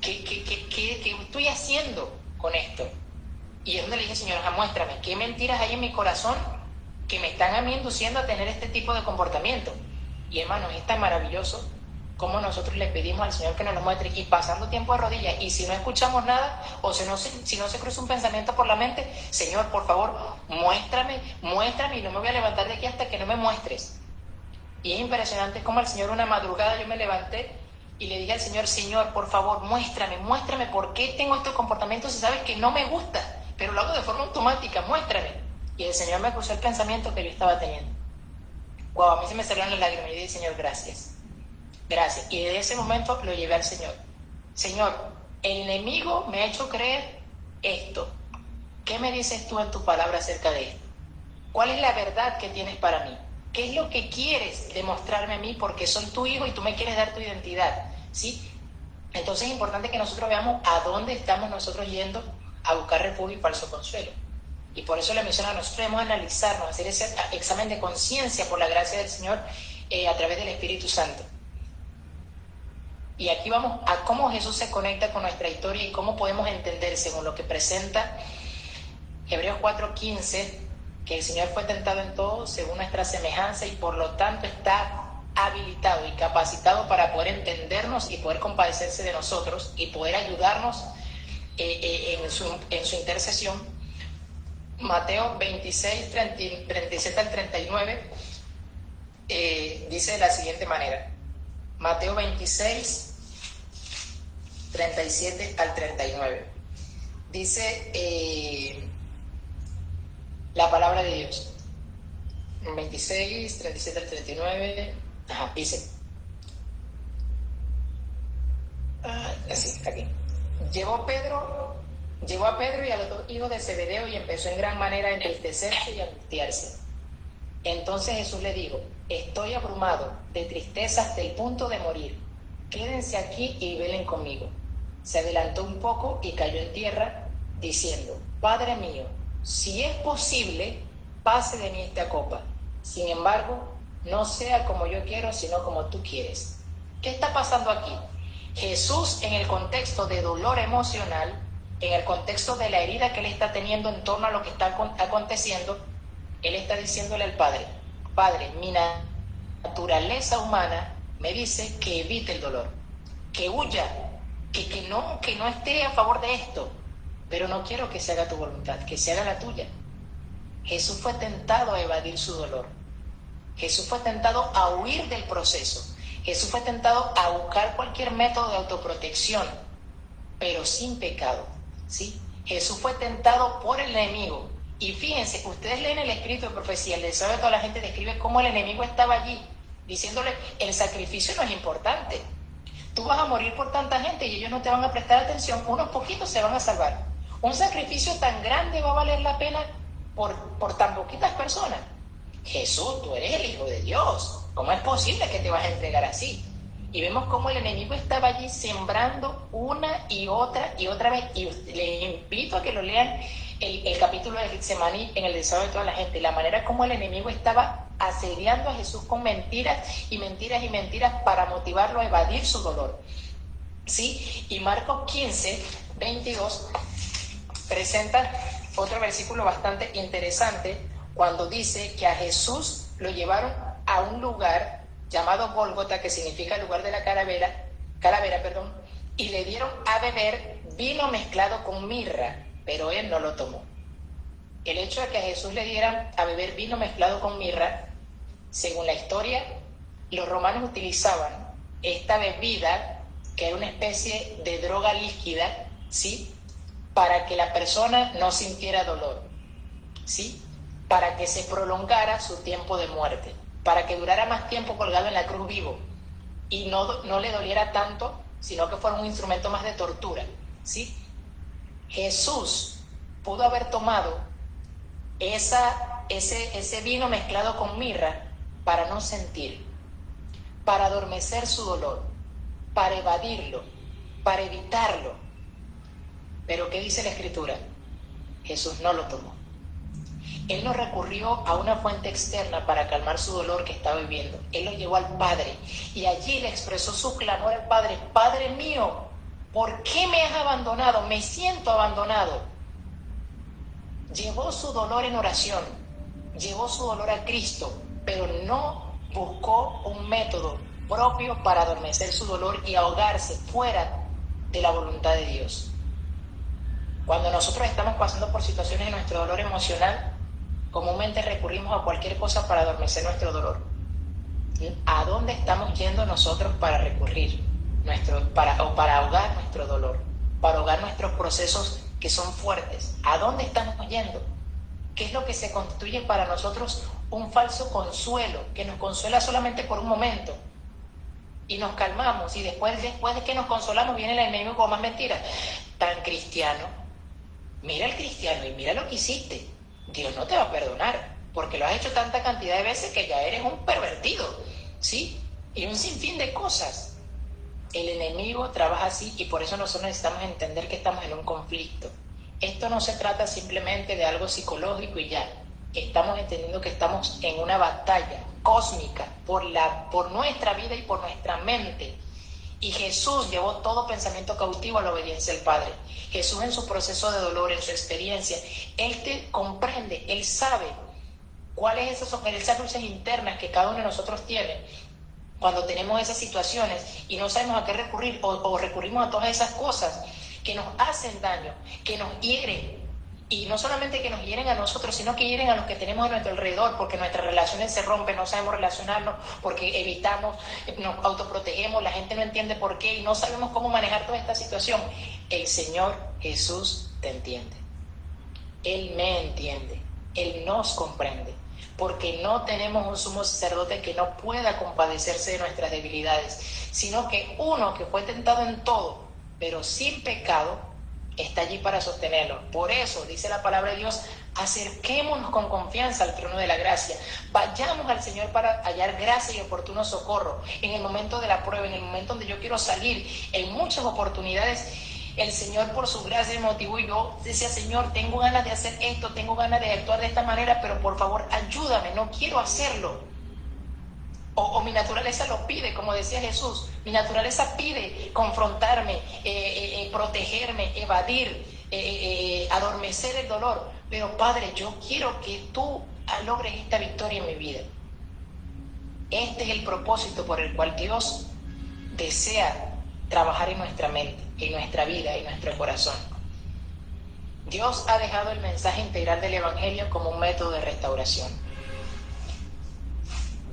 ¿Qué estoy haciendo con esto? Y es donde le dije, Señor, muéstrame qué mentiras hay en mi corazón que me están a mí induciendo a tener este tipo de comportamiento. Y hermanos, es tan maravilloso como nosotros le pedimos al Señor que nos lo muestre, y pasando tiempo de rodillas, y si no escuchamos nada, o si no se cruza un pensamiento por la mente, Señor, por favor, muéstrame, y no me voy a levantar de aquí hasta que no me muestres. Y es impresionante como al Señor una madrugada yo me levanté y le dije al Señor, Señor, por favor, muéstrame por qué tengo estos comportamientos si sabes que no me gusta, pero lo hago de forma automática, muéstrame. Y el Señor me cruzó el pensamiento que yo estaba teniendo. Wow, a mí se me salieron las lágrimas y le dije, Señor, gracias. Gracias. Y desde ese momento lo llevé al Señor. Señor, el enemigo me ha hecho creer esto. ¿Qué me dices tú en tu palabra acerca de esto? ¿Cuál es la verdad que tienes para mí? ¿Qué es lo que quieres demostrarme a mí? Porque soy tu hijo y tú me quieres dar tu identidad, ¿sí? Entonces es importante que nosotros veamos a dónde estamos nosotros yendo a buscar refugio y falso consuelo. Y por eso la misión a nosotros debemos analizarnos, hacer ese examen de conciencia por la gracia del Señor a través del Espíritu Santo. Y aquí vamos a cómo Jesús se conecta con nuestra historia y cómo podemos entender, según lo que presenta Hebreos 4:15, que el Señor fue tentado en todo según nuestra semejanza y por lo tanto está habilitado y capacitado para poder entendernos y poder compadecerse de nosotros y poder ayudarnos en su intercesión. Mateo 26, 37 al 39 dice de la siguiente manera. Mateo 26, 37 al 39. Dice la palabra de Dios. 26, 37 al 39. Dice. Así, aquí. Llevó a Pedro y a los dos hijos de Zebedeo y empezó en gran manera a entristecerse y a angustiarse. Entonces Jesús le dijo: estoy abrumado de tristeza hasta el punto de morir. Quédense aquí y velen conmigo. Se adelantó un poco y cayó en tierra, diciendo: Padre mío, si es posible, pase de mí esta copa. Sin embargo, no sea como yo quiero, sino como tú quieres. ¿Qué está pasando aquí? Jesús, en el contexto de dolor emocional, en el contexto de la herida que él está teniendo en torno a lo que está aconteciendo, él está diciéndole al Padre: Padre, mi naturaleza humana me dice que evite el dolor, que huya, que no esté a favor de esto, pero no quiero que se haga tu voluntad, que se haga la tuya. Jesús fue tentado a evadir su dolor. Jesús fue tentado a huir del proceso. Jesús fue tentado a buscar cualquier método de autoprotección, pero sin pecado, ¿sí? Jesús fue tentado por el enemigo. Y fíjense, ustedes leen el escrito de profecía, el deseo de toda la gente describe cómo el enemigo estaba allí, diciéndole: el sacrificio no es importante. Tú vas a morir por tanta gente y ellos no te van a prestar atención, unos poquitos se van a salvar. Un sacrificio tan grande va a valer la pena por tan poquitas personas. Jesús, tú eres el Hijo de Dios. ¿Cómo es posible que te vas a entregar así? Y vemos cómo el enemigo estaba allí sembrando una y otra vez. Y les invito a que lo lean el capítulo de Getsemaní en el deseo de toda la gente. La manera como el enemigo estaba asediando a Jesús con mentiras y mentiras y mentiras para motivarlo a evadir su dolor, ¿sí? Y Marcos 15, 22 presenta otro versículo bastante interesante cuando dice que a Jesús lo llevaron a un lugar llamado Gólgota, que significa lugar de la calavera, y le dieron a beber vino mezclado con mirra, pero él no lo tomó. El hecho de que a Jesús le dieran a beber vino mezclado con mirra, según la historia, los romanos utilizaban esta bebida, que era una especie de droga líquida, ¿sí?, para que la persona no sintiera dolor, ¿sí?, para que se prolongara su tiempo de muerte, para que durara más tiempo colgado en la cruz vivo y no le doliera tanto, sino que fuera un instrumento más de tortura, ¿sí? Jesús pudo haber tomado ese vino mezclado con mirra para no sentir, para adormecer su dolor, para evadirlo, para evitarlo. Pero ¿qué dice la Escritura? Jesús no lo tomó. Él no recurrió a una fuente externa para calmar su dolor que estaba viviendo. Él lo llevó al Padre y allí le expresó su clamor al Padre: Padre mío, ¿por qué me has abandonado? Me siento abandonado. Llevó su dolor en oración, llevó su dolor a Cristo, pero no buscó un método propio para adormecer su dolor y ahogarse fuera de la voluntad de Dios. Cuando nosotros estamos pasando por situaciones de nuestro dolor emocional, comúnmente recurrimos a cualquier cosa para adormecer nuestro dolor. ¿A dónde estamos yendo nosotros para recurrir? Para ahogar nuestro dolor, para ahogar nuestros procesos que son fuertes. ¿A dónde estamos yendo? ¿Qué es lo que se constituye para nosotros un falso consuelo, que nos consuela solamente por un momento? Y nos calmamos, y después de que nos consolamos viene el enemigo con más mentiras. Tan cristiano, mira el cristiano y mira lo que hiciste. Dios no te va a perdonar. porque lo has hecho tanta cantidad de veces que ya eres un pervertido, ¿sí? Y un sinfín de cosas. El enemigo trabaja así y por eso nosotros necesitamos entender que estamos en un conflicto. Esto no se trata simplemente de algo psicológico y ya. Estamos entendiendo que estamos en una batalla cósmica por nuestra vida y por nuestra mente. Y Jesús llevó todo pensamiento cautivo a la obediencia al Padre. Jesús en su proceso de dolor, en su experiencia, Él te comprende, Él sabe cuáles son esas luchas internas que cada uno de nosotros tiene cuando tenemos esas situaciones y no sabemos a qué recurrir o recurrimos a todas esas cosas que nos hacen daño, que nos hieren. Y no solamente que nos hieren a nosotros, sino que hieren a los que tenemos a nuestro alrededor, porque nuestras relaciones se rompen, no sabemos relacionarnos, porque evitamos, nos autoprotegemos, la gente no entiende por qué y no sabemos cómo manejar toda esta situación. El Señor Jesús te entiende. Él me entiende, Él nos comprende, porque no tenemos un sumo sacerdote que no pueda compadecerse de nuestras debilidades, sino que uno que fue tentado en todo, pero sin pecado, está allí para sostenerlo. Por eso dice la palabra de Dios: acerquémonos con confianza al trono de la gracia, vayamos al Señor para hallar gracia y oportuno socorro en el momento de la prueba, en el momento donde yo quiero salir. En muchas oportunidades el Señor por su gracia me motivó y yo decía: Señor, tengo ganas de hacer esto, tengo ganas de actuar de esta manera, pero por favor ayúdame, no quiero hacerlo. O mi naturaleza lo pide, como decía Jesús, mi naturaleza pide confrontarme, protegerme, evadir, adormecer el dolor. Pero Padre, yo quiero que tú logres esta victoria en mi vida. Este es el propósito por el cual Dios desea trabajar en nuestra mente, en nuestra vida, en nuestro corazón. Dios ha dejado el mensaje integral del Evangelio como un método de restauración.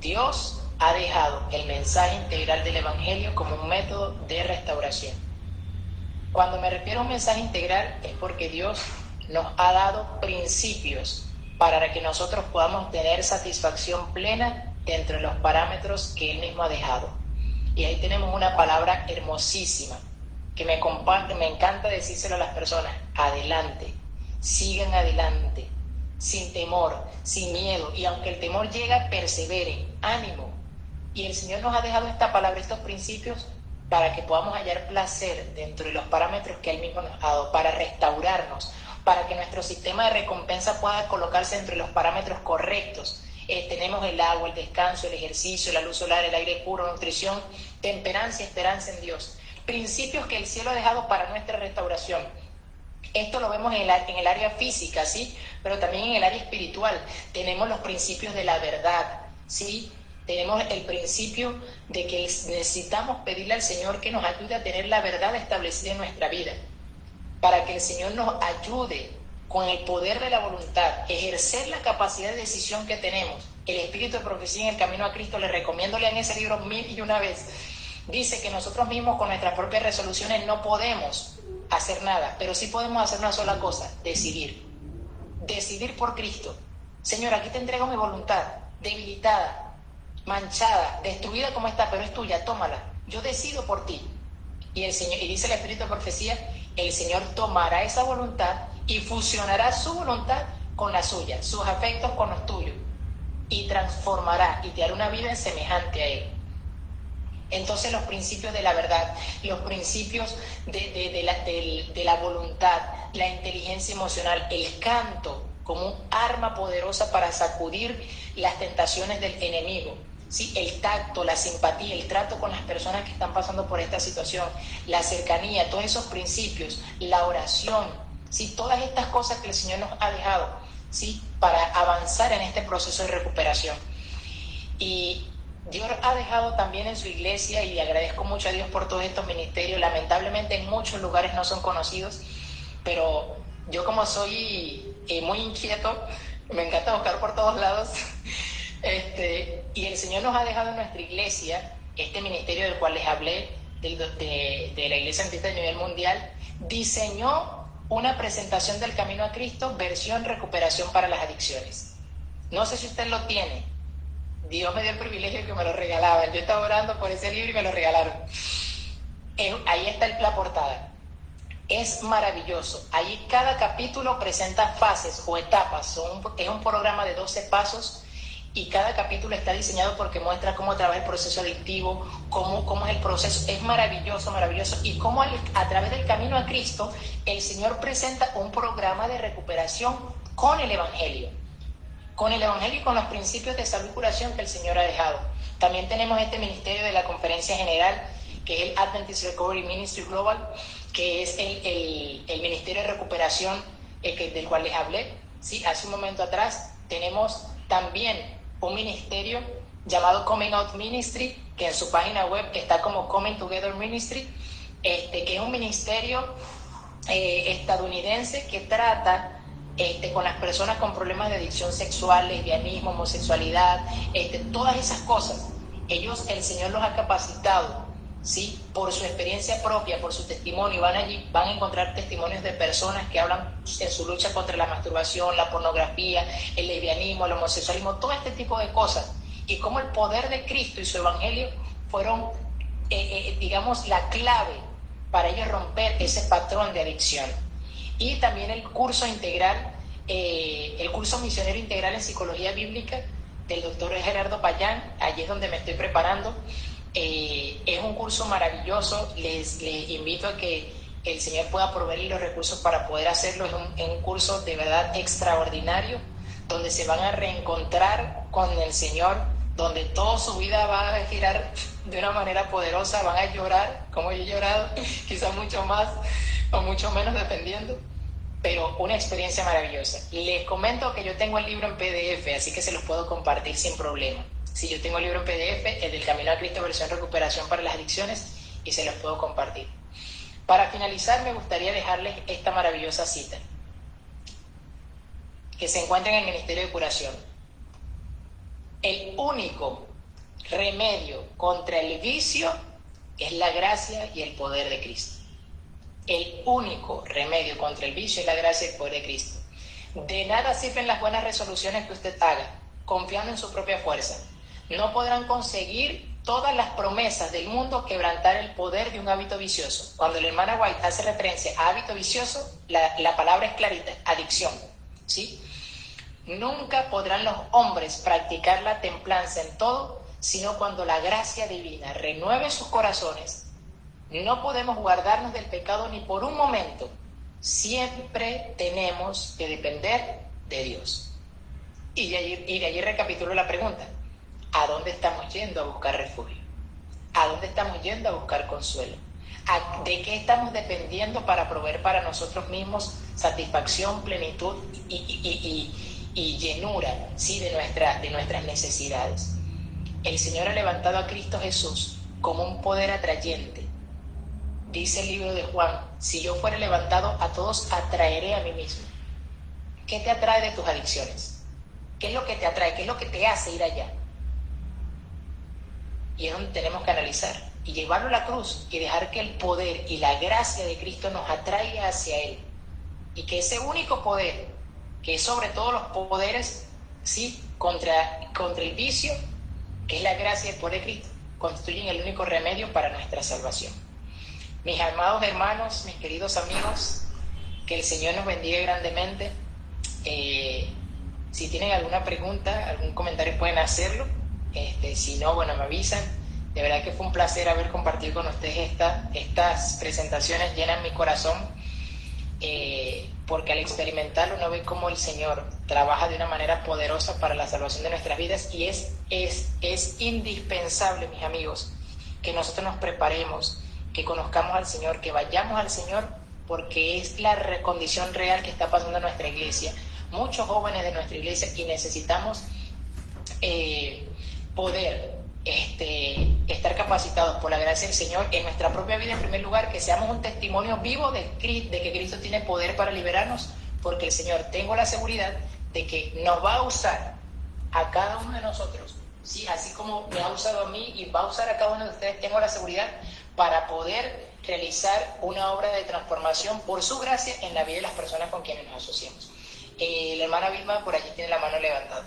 Dios ha dejado el mensaje integral del Evangelio como un método de restauración. Cuando me refiero a un mensaje integral es porque Dios nos ha dado principios para que nosotros podamos tener satisfacción plena dentro de los parámetros que Él mismo ha dejado. Y ahí tenemos una palabra hermosísima que me encanta decírselo a las personas: adelante, sigan adelante, sin temor, sin miedo, y aunque el temor llega, perseveren, ánimo. Y el Señor nos ha dejado esta palabra, estos principios, para que podamos hallar placer dentro de los parámetros que Él mismo nos ha dado, para restaurarnos, para que nuestro sistema de recompensa pueda colocarse dentro de los parámetros correctos. Tenemos el agua, el descanso, el ejercicio, la luz solar, el aire puro, nutrición, temperancia y esperanza en Dios. Principios que el cielo ha dejado para nuestra restauración. Esto lo vemos en el área física, ¿sí? Pero también en el área espiritual. Tenemos los principios de la verdad, ¿sí? Tenemos el principio de que necesitamos pedirle al Señor que nos ayude a tener la verdad establecida en nuestra vida, para que el Señor nos ayude con el poder de la voluntad, ejercer la capacidad de decisión que tenemos. El Espíritu de Profecía en el Camino a Cristo, les recomiendo lean ese libro 1001 veces. Dice que nosotros mismos con nuestras propias resoluciones no podemos hacer nada, pero sí podemos hacer una sola cosa: decidir. Decidir por Cristo. Señor, aquí te entrego mi voluntad, debilitada, manchada, destruida como está, pero es tuya, tómala. Yo decido por ti. Y el Señor, y dice el Espíritu de Profecía, el Señor tomará esa voluntad y fusionará su voluntad con la suya, sus afectos con los tuyos, y transformará y te hará una vida semejante a Él. Entonces los principios de la verdad, los principios de la voluntad, la inteligencia emocional, el canto como un arma poderosa para sacudir las tentaciones del enemigo, ¿sí? El tacto, la simpatía, el trato con las personas que están pasando por esta situación, la cercanía, todos esos principios, la oración, ¿sí? Todas estas cosas que el Señor nos ha dejado, ¿sí? Para avanzar en este proceso de recuperación. Y Dios ha dejado también en su iglesia, y agradezco mucho a Dios por todos estos ministerios. Lamentablemente en muchos lugares no son conocidos, pero yo, como soy muy inquieto, me encanta buscar por todos lados, y el Señor nos ha dejado en nuestra iglesia este ministerio del cual les hablé, de la Iglesia Adventista a nivel mundial. Diseñó una presentación del Camino a Cristo, versión recuperación para las adicciones. No sé si usted lo tiene. Dios me dio el privilegio de que me lo regalaban. Yo estaba orando por ese libro y me lo regalaron. Ahí está la portada. Es maravilloso. Allí cada capítulo presenta fases o etapas. Es un programa de 12 pasos y cada capítulo está diseñado porque muestra cómo trabaja el proceso adictivo, cómo es el proceso. Es maravilloso, maravilloso. Y cómo a través del camino a Cristo, el Señor presenta un programa de recuperación con el Evangelio. Con el Evangelio y con los principios de salud y curación que el Señor ha dejado. También tenemos este ministerio de la Conferencia General, que es el Adventist Recovery Ministry Global, que es el ministerio de recuperación del cual les hablé, ¿sí? Hace un momento atrás. Tenemos también un ministerio llamado Coming Out Ministry, que en su página web está como Coming Together Ministry, que es un ministerio estadounidense que trata con las personas con problemas de adicción sexual, lesbianismo, homosexualidad, todas esas cosas. El Señor los ha capacitado, ¿sí? Por su experiencia propia, por su testimonio. Van allí, van a encontrar testimonios de personas que hablan en su lucha contra la masturbación, la pornografía, el lesbianismo, el homosexualismo, todo este tipo de cosas. Y cómo el poder de Cristo y su Evangelio fueron, digamos, la clave para ellos romper ese patrón de adicción. Y también el curso integral, el curso misionero integral en psicología bíblica del doctor Gerardo Payán. Allí es donde me estoy preparando. Es un curso maravilloso. Les invito a que el Señor pueda proveer los recursos para poder hacerlo. Es un curso de verdad extraordinario, donde se van a reencontrar con el Señor, donde toda su vida va a girar de una manera poderosa. Van a llorar como yo he llorado, quizás mucho más o mucho menos dependiendo, pero una experiencia maravillosa. Les comento que yo tengo el libro en PDF, así que se los puedo compartir sin problema. Si yo tengo el libro en PDF, el del Camino a Cristo versión recuperación para las adicciones, y se los puedo compartir. Para finalizar, me gustaría dejarles esta maravillosa cita que se encuentra en el Ministerio de Curación. El único remedio contra el vicio es la gracia y el poder de Cristo. El único remedio contra el vicio es la gracia y el poder de Cristo. De nada sirven las buenas resoluciones que usted haga, confiando en su propia fuerza. No podrán conseguir todas las promesas del mundo quebrantar el poder de un hábito vicioso. Cuando la hermana White hace referencia a hábito vicioso, la palabra es clarita, adicción, ¿sí? Nunca podrán los hombres practicar la templanza en todo, sino cuando la gracia divina renueve sus corazones. No podemos guardarnos del pecado ni por un momento. Siempre tenemos que depender de Dios. Y de allí recapitulo la pregunta. ¿A dónde estamos yendo a buscar refugio? ¿A dónde estamos yendo a buscar consuelo? ¿De qué estamos dependiendo para proveer para nosotros mismos satisfacción, plenitud y llenura, ¿sí? de nuestras necesidades? El Señor ha levantado a Cristo Jesús como un poder atrayente. Dice el libro de Juan, si yo fuera levantado, a todos atraeré a mí mismo. ¿Qué te atrae de tus adicciones? ¿Qué es lo que te atrae? ¿Qué es lo que te hace ir allá? Y es donde tenemos que analizar y llevarlo a la cruz y dejar que el poder y la gracia de Cristo nos atraiga hacia Él. Y que ese único poder, que es sobre todos los poderes, ¿sí? contra el vicio, que es la gracia y el poder de Cristo, constituyen el único remedio para nuestra salvación. Mis amados hermanos, mis queridos amigos, que el Señor nos bendiga grandemente. Si tienen alguna pregunta, algún comentario, pueden hacerlo. Si no, bueno, me avisan. De verdad que fue un placer haber compartido con ustedes estas presentaciones. Llenan mi corazón, porque al experimentarlo uno ve cómo el Señor trabaja de una manera poderosa para la salvación de nuestras vidas, y es indispensable, mis amigos, que nosotros nos preparemos, que conozcamos al Señor, que vayamos al Señor, porque es la condición real que está pasando en nuestra iglesia. Muchos jóvenes de nuestra iglesia, y necesitamos poder estar capacitados por la gracia del Señor en nuestra propia vida, en primer lugar, que seamos un testimonio vivo de que Cristo tiene poder para liberarnos, porque el Señor, tengo la seguridad de que nos va a usar a cada uno de nosotros, ¿sí? Así como me ha usado a mí y va a usar a cada uno de ustedes, tengo la seguridad para poder realizar una obra de transformación por su gracia en la vida de las personas con quienes nos asociamos. La hermana Vilma por allí tiene la mano levantada.